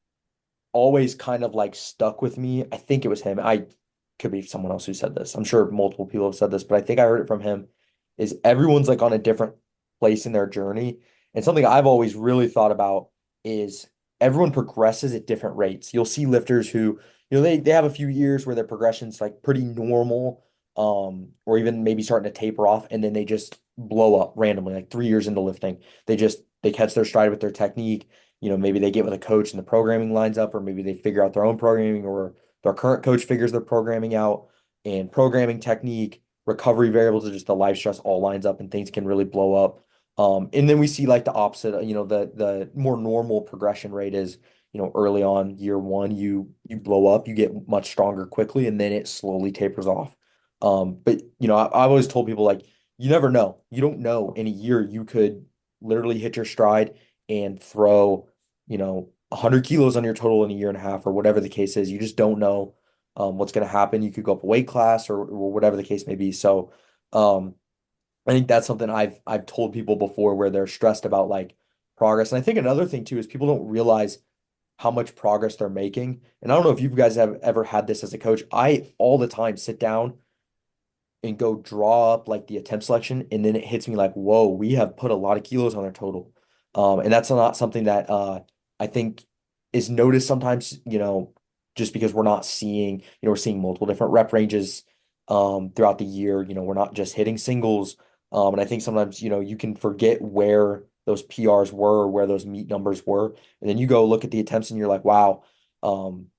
always kind of like stuck with me. I think it was him. I could be someone else who said this. I'm sure multiple people have said this, but I think I heard it from him. Is everyone's like on a different place in their journey. And something I've always really thought about is everyone progresses at different rates. You'll see lifters who, they have a few years where their progression's like pretty normal, or even maybe starting to taper off, and then they just blow up randomly, like 3 years into lifting. They catch their stride with their technique. Maybe they get with a coach and the programming lines up, or maybe they figure out their own programming, or their current coach figures their programming out, and programming technique, recovery variables, or just the life stress all lines up and things can really blow up. And then we see like the opposite, the more normal progression rate is, early on year one, you blow up, you get much stronger quickly, and then it slowly tapers off. But I've always told people like, you never know. You don't know in a year you could literally hit your stride and throw, 100 kilos on your total in a year and a half or whatever the case is. You just don't know what's going to happen. You could go up a weight class or whatever the case may be. So I think that's something I've told people before where they're stressed about like progress. And I think another thing too is people don't realize how much progress they're making. And I don't know if you guys have ever had this as a coach. I all the time sit down and go draw up like the attempt selection, and then it hits me like, whoa, we have put a lot of kilos on our total. And that's not something that I think is noticed sometimes, just because we're not seeing, we're seeing multiple different rep ranges throughout the year. We're not just hitting singles. And I think sometimes, you can forget where those PRs were, where those meet numbers were. And then you go look at the attempts and you're like, wow, I'm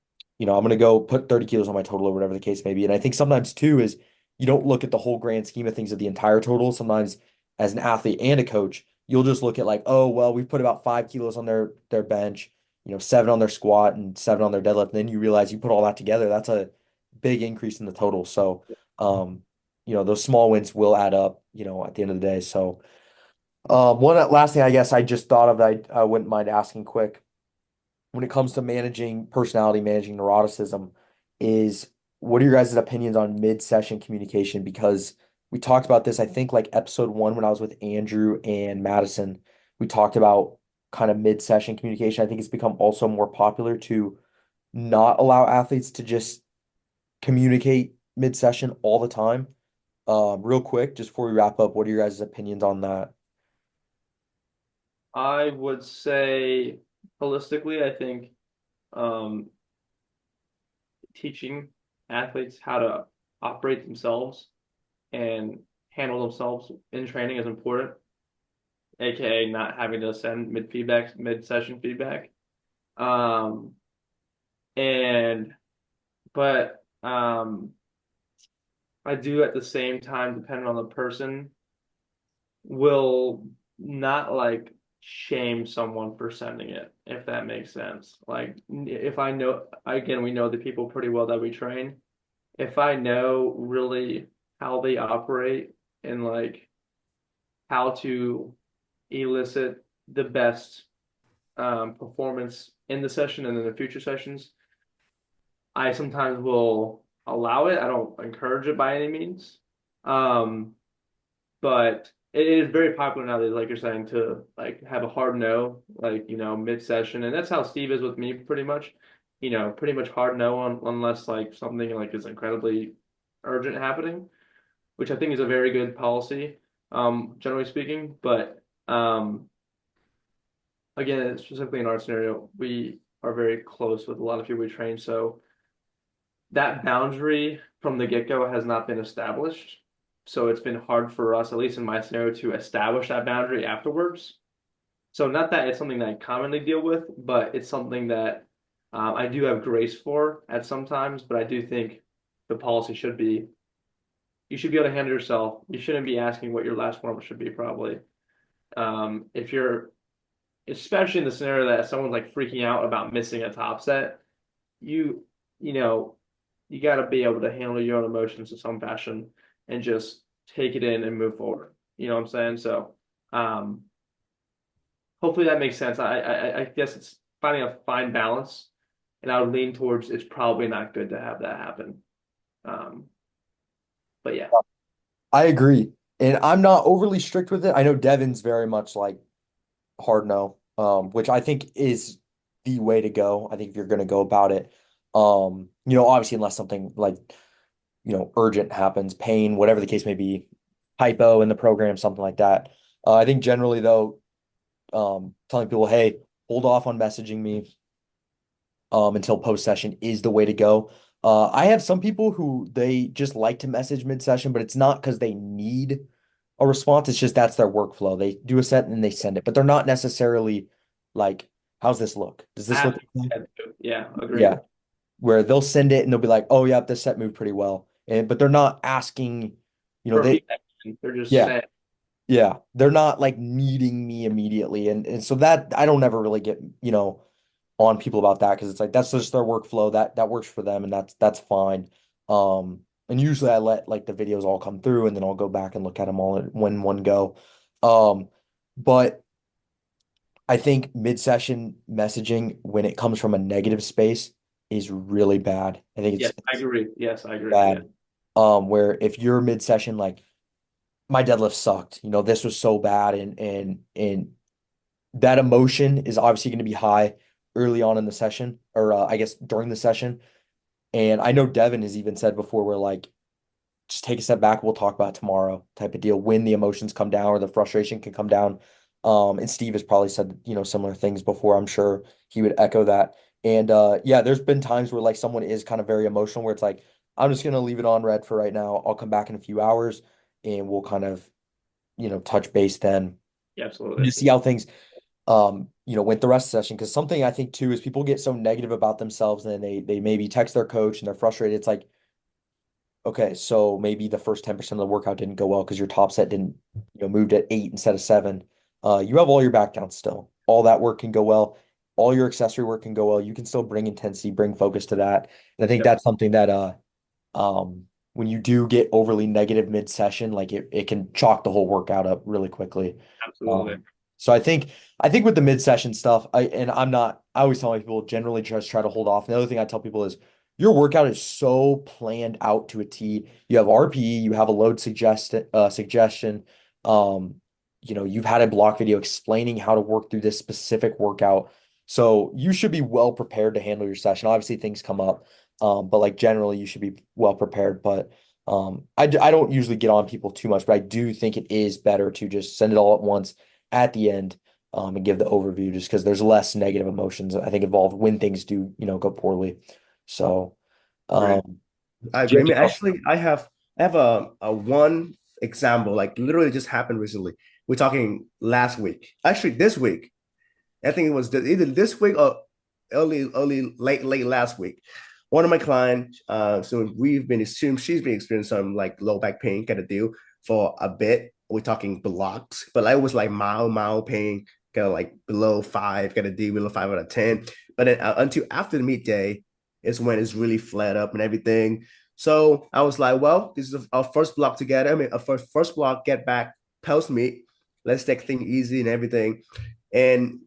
gonna go put 30 kilos on my total or whatever the case may be. And I think sometimes too is you don't look at the whole grand scheme of things of the entire total. Sometimes as an athlete and a coach, you'll just look at like, oh, well, we've put about 5 kilos on their bench, 7 on their squat and 7 on their deadlift. And then you realize you put all that together, that's a big increase in the total. So those small wins will add up, at the end of the day. So one last thing I guess I just thought of that I wouldn't mind asking quick when it comes to managing personality, managing neuroticism, is what are your guys' opinions on mid-session communication? Because we talked about this, I think, like episode 1 when I was with Andrew and Madison. We talked about kind of mid-session communication. I think it's become also more popular to not allow athletes to just communicate mid-session all the time. Real quick, just before we wrap up, what are your guys' opinions on that? I would say holistically, I think um, teaching athletes how to operate themselves and handle themselves in training is important, aka not having to send mid-session feedback. Um, and but I do at the same time, depending on the person, will not like shame someone for sending it, if that makes sense. Like if I know, again, we know the people pretty well that we train. If I know really how they operate and like how to elicit the best performance in the session and in the future sessions, I sometimes will allow it. I don't encourage it by any means. Um, but it is very popular nowadays, like you're saying, to like have a hard no, like mid-session, and that's how Steve is with me, pretty much. Pretty much hard no on unless like something like is incredibly urgent happening, which I think is a very good policy, generally speaking. But again, specifically in our scenario, we are very close with a lot of people we train, so that boundary from the get-go has not been established. So it's been hard for us, at least in my scenario, to establish that boundary afterwards. So not that it's something that I commonly deal with, but it's something that I do have grace for at some times. But I do think the policy should be you should be able to handle yourself. You shouldn't be asking what your last warm-up should be, probably. If you're, especially in the scenario that someone's like freaking out about missing a top set, you you know you got to be able to handle your own emotions in some fashion and just take it in and move forward. You know what I'm saying? So, um, hopefully that makes sense. I guess it's finding a fine balance, and I would lean towards it's probably not good to have that happen. Um, but yeah, I agree. And I'm not overly strict with it. I know Devin's very much like hard no, which I think is the way to go. I think if you're going to go about it, obviously unless something like, urgent happens, pain, whatever the case may be, hypo in the program, something like that. I think generally though, telling people, hey, hold off on messaging me until post session is the way to go. I have some people who they just like to message mid session, but it's not because they need a response. It's just that's their workflow. They do a set and then they send it, but they're not necessarily like, how's this look? Does this look okay? yeah, agree. Yeah. Where they'll send it and they'll be like, oh yeah, this set moved pretty well. But they're not asking, For they feedback, they're just yeah, saying yeah. They're not like needing me immediately. And so that I don't ever really get, on people about that because it's like that's just their workflow. That works for them and that's fine. And usually I let like the videos all come through and then I'll go back and look at them all in one go. But I think mid-session messaging when it comes from a negative space is really bad. I think Yes, I it's agree. Yes, I agree. Yeah. bad. Where if you're mid-session, like my deadlift sucked, this was so bad, and that emotion is obviously going to be high early on in the session, or I guess during the session. And I know Devin has even said before, we're like, just take a step back, we'll talk about it tomorrow type of deal when the emotions come down or the frustration can come down. And Steve has probably said, similar things before. I'm sure he would echo that. And yeah, there's been times where like someone is kind of very emotional where it's like, I'm just gonna leave it on red for right now. I'll come back in a few hours and we'll kind of, touch base then Yeah, to absolutely. see how things went the rest of the session. Because something I think too is people get so negative about themselves and then they maybe text their coach and they're frustrated. It's like, okay, so maybe the first 10% of the workout didn't go well because your top set didn't, moved at 8 instead of 7. You have all your back downs still. All that work can go well. All your accessory work can go well. You can still bring intensity, bring focus to that. And I think Yep, that's something that when you do get overly negative mid-session, like it can chalk the whole workout up really quickly. absolutely. So I think with the mid-session stuff, I always tell my people generally just try to hold off. And the other thing I tell people is your workout is so planned out to a T. You have RPE, you have a load suggestion. Um, you've had a block video explaining how to work through this specific workout. So you should be well prepared to handle your session. Obviously, things come up. But like generally, you should be well prepared. But I don't usually get on people too much, but I do think it is better to just send it all at once at the end, and give the overview just because there's less negative emotions I think involved when things do, go poorly. So, Right. um, I agree. I mean, actually, I have a one example, like literally just happened recently. We're talking last week. Actually, this week. I think it was either this week or late last week. One of my clients, so she's been experiencing some like low back pain kind of deal for a bit. We're talking blocks, but I was like mild pain, kind of like below 5, kind of deal, below 5 out of 10. But then until after the meet day is when it's really flared up and everything. So I was like, well, this is our first block together. I mean, a first block, get back post meet. Let's take things easy and everything. And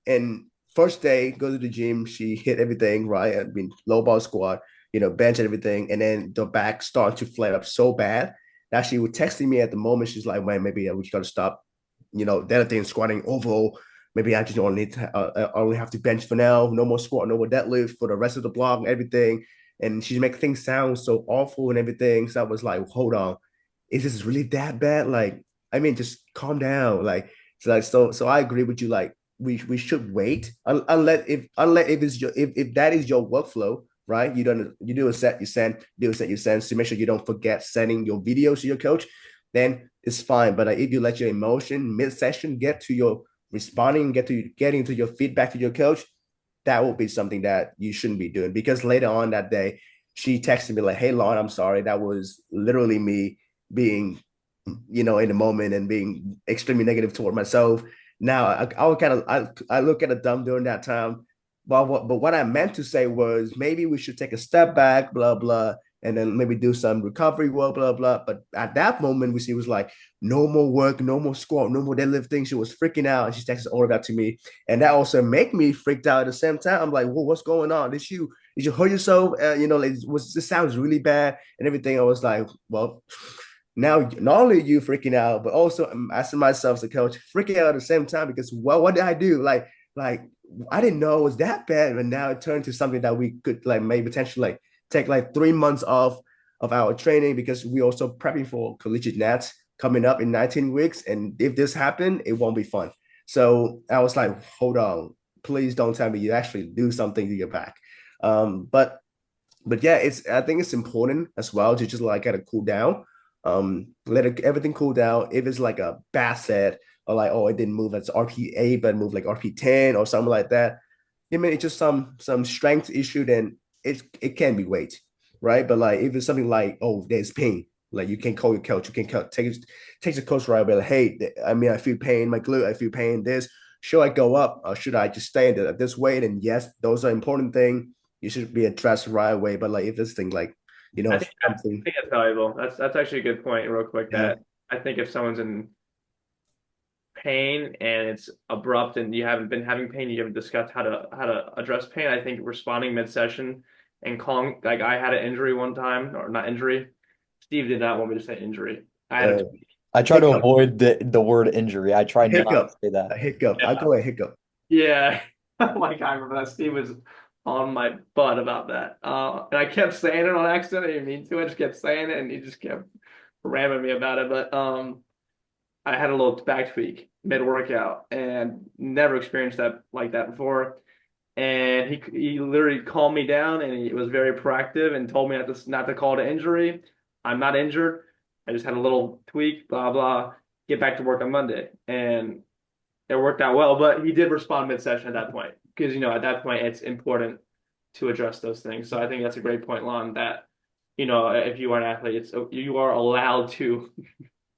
and first day, go to the gym, she hit everything, right? I mean, low bar squat, bench and everything. And then the back started to flare up so bad that she was texting me at the moment. She's like, man, maybe we got to stop, deadlifting, squatting overall. Maybe I just only need to, I only have to bench for now. No more squat, no more deadlift for the rest of the block and everything. And she's making things sound so awful and everything. So I was like, hold on, is this really that bad? Like, I mean, just calm down. Like, so I agree with you. Like, we should wait unless if it's if that is your workflow, right? You do a set, you send, do a set, you send to make sure you don't forget sending your videos to your coach, then it's fine. But if you let your emotion mid session get to your responding, getting to your feedback to your coach, that will be something that you shouldn't be doing because later on that day, she texted me like, "Hey, Lon, I'm sorry. That was literally me being, in the moment and being extremely negative toward myself. Now I would kind of I look at a dumb during that time. But what I meant to say was maybe we should take a step back, blah blah, and then maybe do some recovery work, blah blah. But at that moment, she was like, no more work, no more squat, no more deadlifting. She was freaking out, and she texted all of that to me, and that also make me freaked out at the same time. I'm like, well, what's going on? Did you hurt yourself? Like, this sounds really bad and everything. I was like, well, now not only you freaking out, but also I'm asking myself as a coach, freaking out at the same time because what did I do? Like I didn't know it was that bad, but now it turned to something that we could like maybe potentially like take like 3 months off of our training because we also prepping for collegiate nats coming up in 19 weeks. And if this happened, it won't be fun. So I was like, hold on, please don't tell me you actually do something to get back. But yeah, I think it's important as well to just like kind of cool down, everything cool down. If it's like a bad set or like, oh, it didn't move as RP8 but move like RP10 or something like that. I mean, it's just some strength issue, then it can be weight, right? But like if it's something like, oh, there's pain, like you can call your coach, you can take the coach right away, like, hey, I mean, I feel pain, my glute, I feel pain, this, should I go up or should I just stay at this weight? And yes, those are important things, you should be addressed right away. But like if this thing like, I think I something, think that's valuable. That's actually a good point, real quick. yeah, That I think if someone's in pain and it's abrupt and you haven't been having pain, you haven't discussed how to address pain. I think responding mid-session and calling, like I had an injury one time, or not injury. Steve did not want me to say injury. I had Uh, a I try to hiccup, avoid the word injury. I try not to hiccup, say that. a hiccup. I yeah. go a hiccup. Yeah. Like I remember that Steve was on my butt about that. And I kept saying it on accident. I didn't mean to. I just kept saying it and he just kept ramming me about it. But I had a little back tweak mid workout and never experienced that like that before. And he literally calmed me down and he was very proactive and told me not to call it an injury. I'm not injured. I just had a little tweak, blah blah. Get back to work on Monday, and it worked out well. But he did respond mid-session at that point because at that point it's important to address those things. So I think that's a great point, Lon. That if you are an athlete, you are allowed to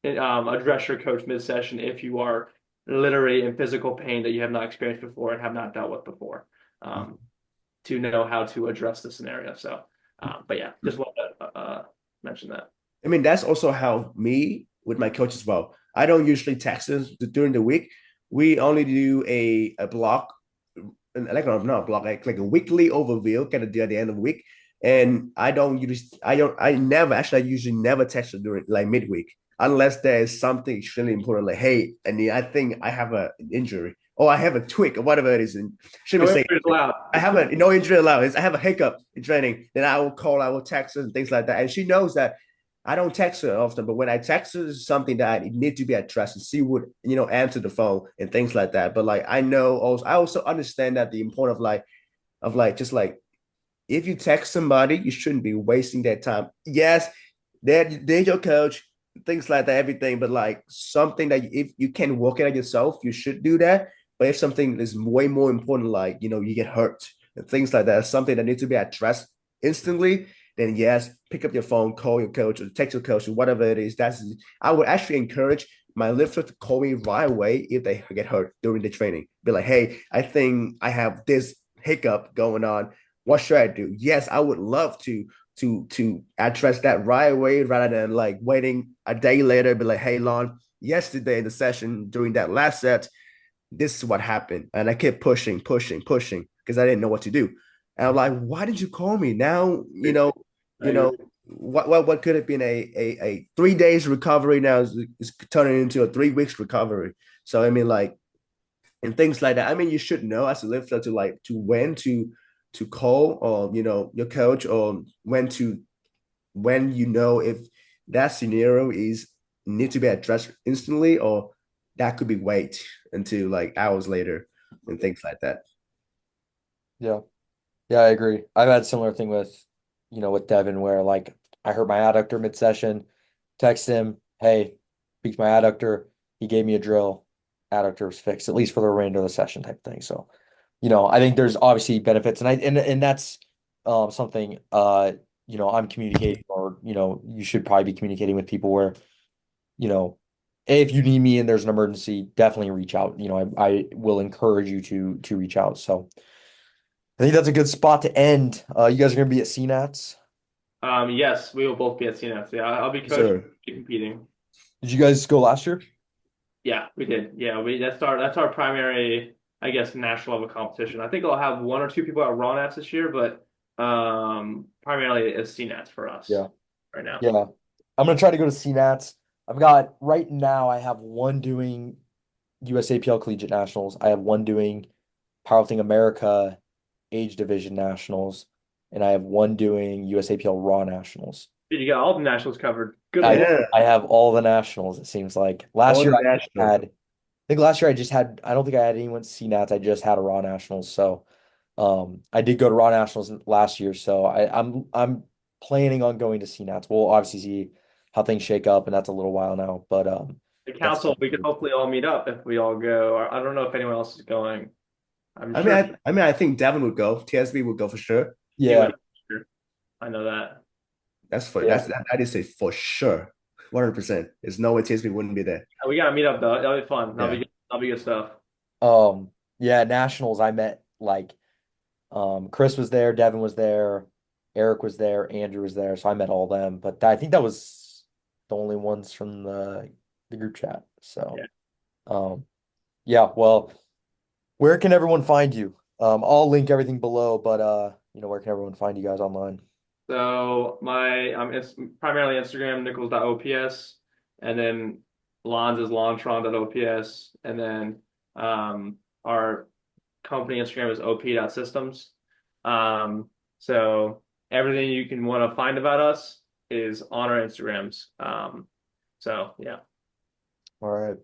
address your coach mid-session if you are literally in physical pain that you have not experienced before and have not dealt with before, to know how to address the scenario. So, but yeah, just want to mention that. I mean, that's also how me with my coach as well. I don't usually text them during the week. We only do a block, like not a block, like a weekly overview, kind of do at the end of the week. And I usually never text them during like midweek unless there is something extremely important, like, hey, I think I have an injury or I have a tweak or whatever it is. And should be No saying, injuries allowed. I have a no injury allowance. I have a hiccup in training. Then I will call, I will text her and things like that. And she knows that I don't text her often, but when I text her, it's something that I need to be addressed and she would, answer the phone and things like that. But like I also understand that the importance of just like if you text somebody, you shouldn't be wasting their time. Yes, they're your coach, things like that, everything. But like something that if you can work it out yourself, you should do that. But if something is way more important, like you get hurt and things like that, something that needs to be addressed instantly, then yes, pick up your phone, call your coach or text your coach or whatever it is. I would actually encourage my lifter to call me right away if they get hurt during the training. Be like, hey, I think I have this hiccup going on. What should I do? Yes, I would love to address that right away rather than like waiting a day later, be like, hey, Lon, yesterday in the session during that last set, this is what happened. And I kept pushing because I didn't know what to do. And I'm like, why did you call me? Now, what could have been a 3 days recovery now is turning into a 3 weeks recovery. So I mean, like, and things like that. I mean, you should know as a lifter to when to call or your coach or when if that scenario is need to be addressed instantly or that could be wait until like hours later and things like that. Yeah. Yeah, I agree. I've had a similar thing with Devin where like I hurt my adductor mid-session, text him, hey, tweaked my adductor. He gave me a drill. Adductor was fixed, at least for the remainder of the session type thing. So, I think there's obviously benefits and that's something I'm communicating or you should probably be communicating with people where, you know, if you need me and there's an emergency, definitely reach out. I will encourage you to reach out. So I think that's a good spot to end. You guys are going to be at CNATs. Yes, we will both be at CNF. Yeah, I'll be coaching, So competing. Did you guys go last year? Yeah, we did. Yeah, that's our primary, I guess, national level competition. I think I'll have one or two people at Raw Nats this year, but primarily it's CNATs for us Yeah. right now. Yeah. I'm going to try to go to CNATs. I've got right now, I have one doing USAPL Collegiate Nationals. I have one doing Powerlifting America Age Division Nationals, and I have one doing USAPL Raw Nationals. Dude, you got all the nationals covered. Good I, Lord. I have all the nationals, it seems like. Last all year the I national. think last year I don't think I had anyone CNATs. I just had a Raw Nationals. So I did go to Raw Nationals last year. So I'm planning on going to CNATs. We'll obviously see how things shake up, and that's a little while now. But The that's council, we could hopefully all meet up if we all go. Or I don't know if anyone else is going. I'm I mean, sure I think Devin would go. TSB would go for sure. he yeah. would. I know that. That's that is a for sure, 100%. There's no way TSB wouldn't be there. We gotta meet up though. That'll be fun. Yeah. That'll be good stuff. Yeah, nationals I met like Chris was there, Devin was there, Eric was there, Andrew was there, so I met all them. But I think that was the only ones from the group chat. So Yeah. Yeah, well, where can everyone find you? I'll link everything below, but where can everyone find you guys online? So it's primarily Instagram, Nichols.ops, and then Lon's is Lontron.ops, and then our company Instagram is op.systems. So everything you can want to find about us is on our Instagrams. So yeah. All right.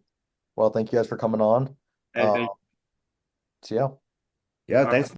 Well, thank you guys for coming on. Anything. So yeah. Yeah, All right. thanks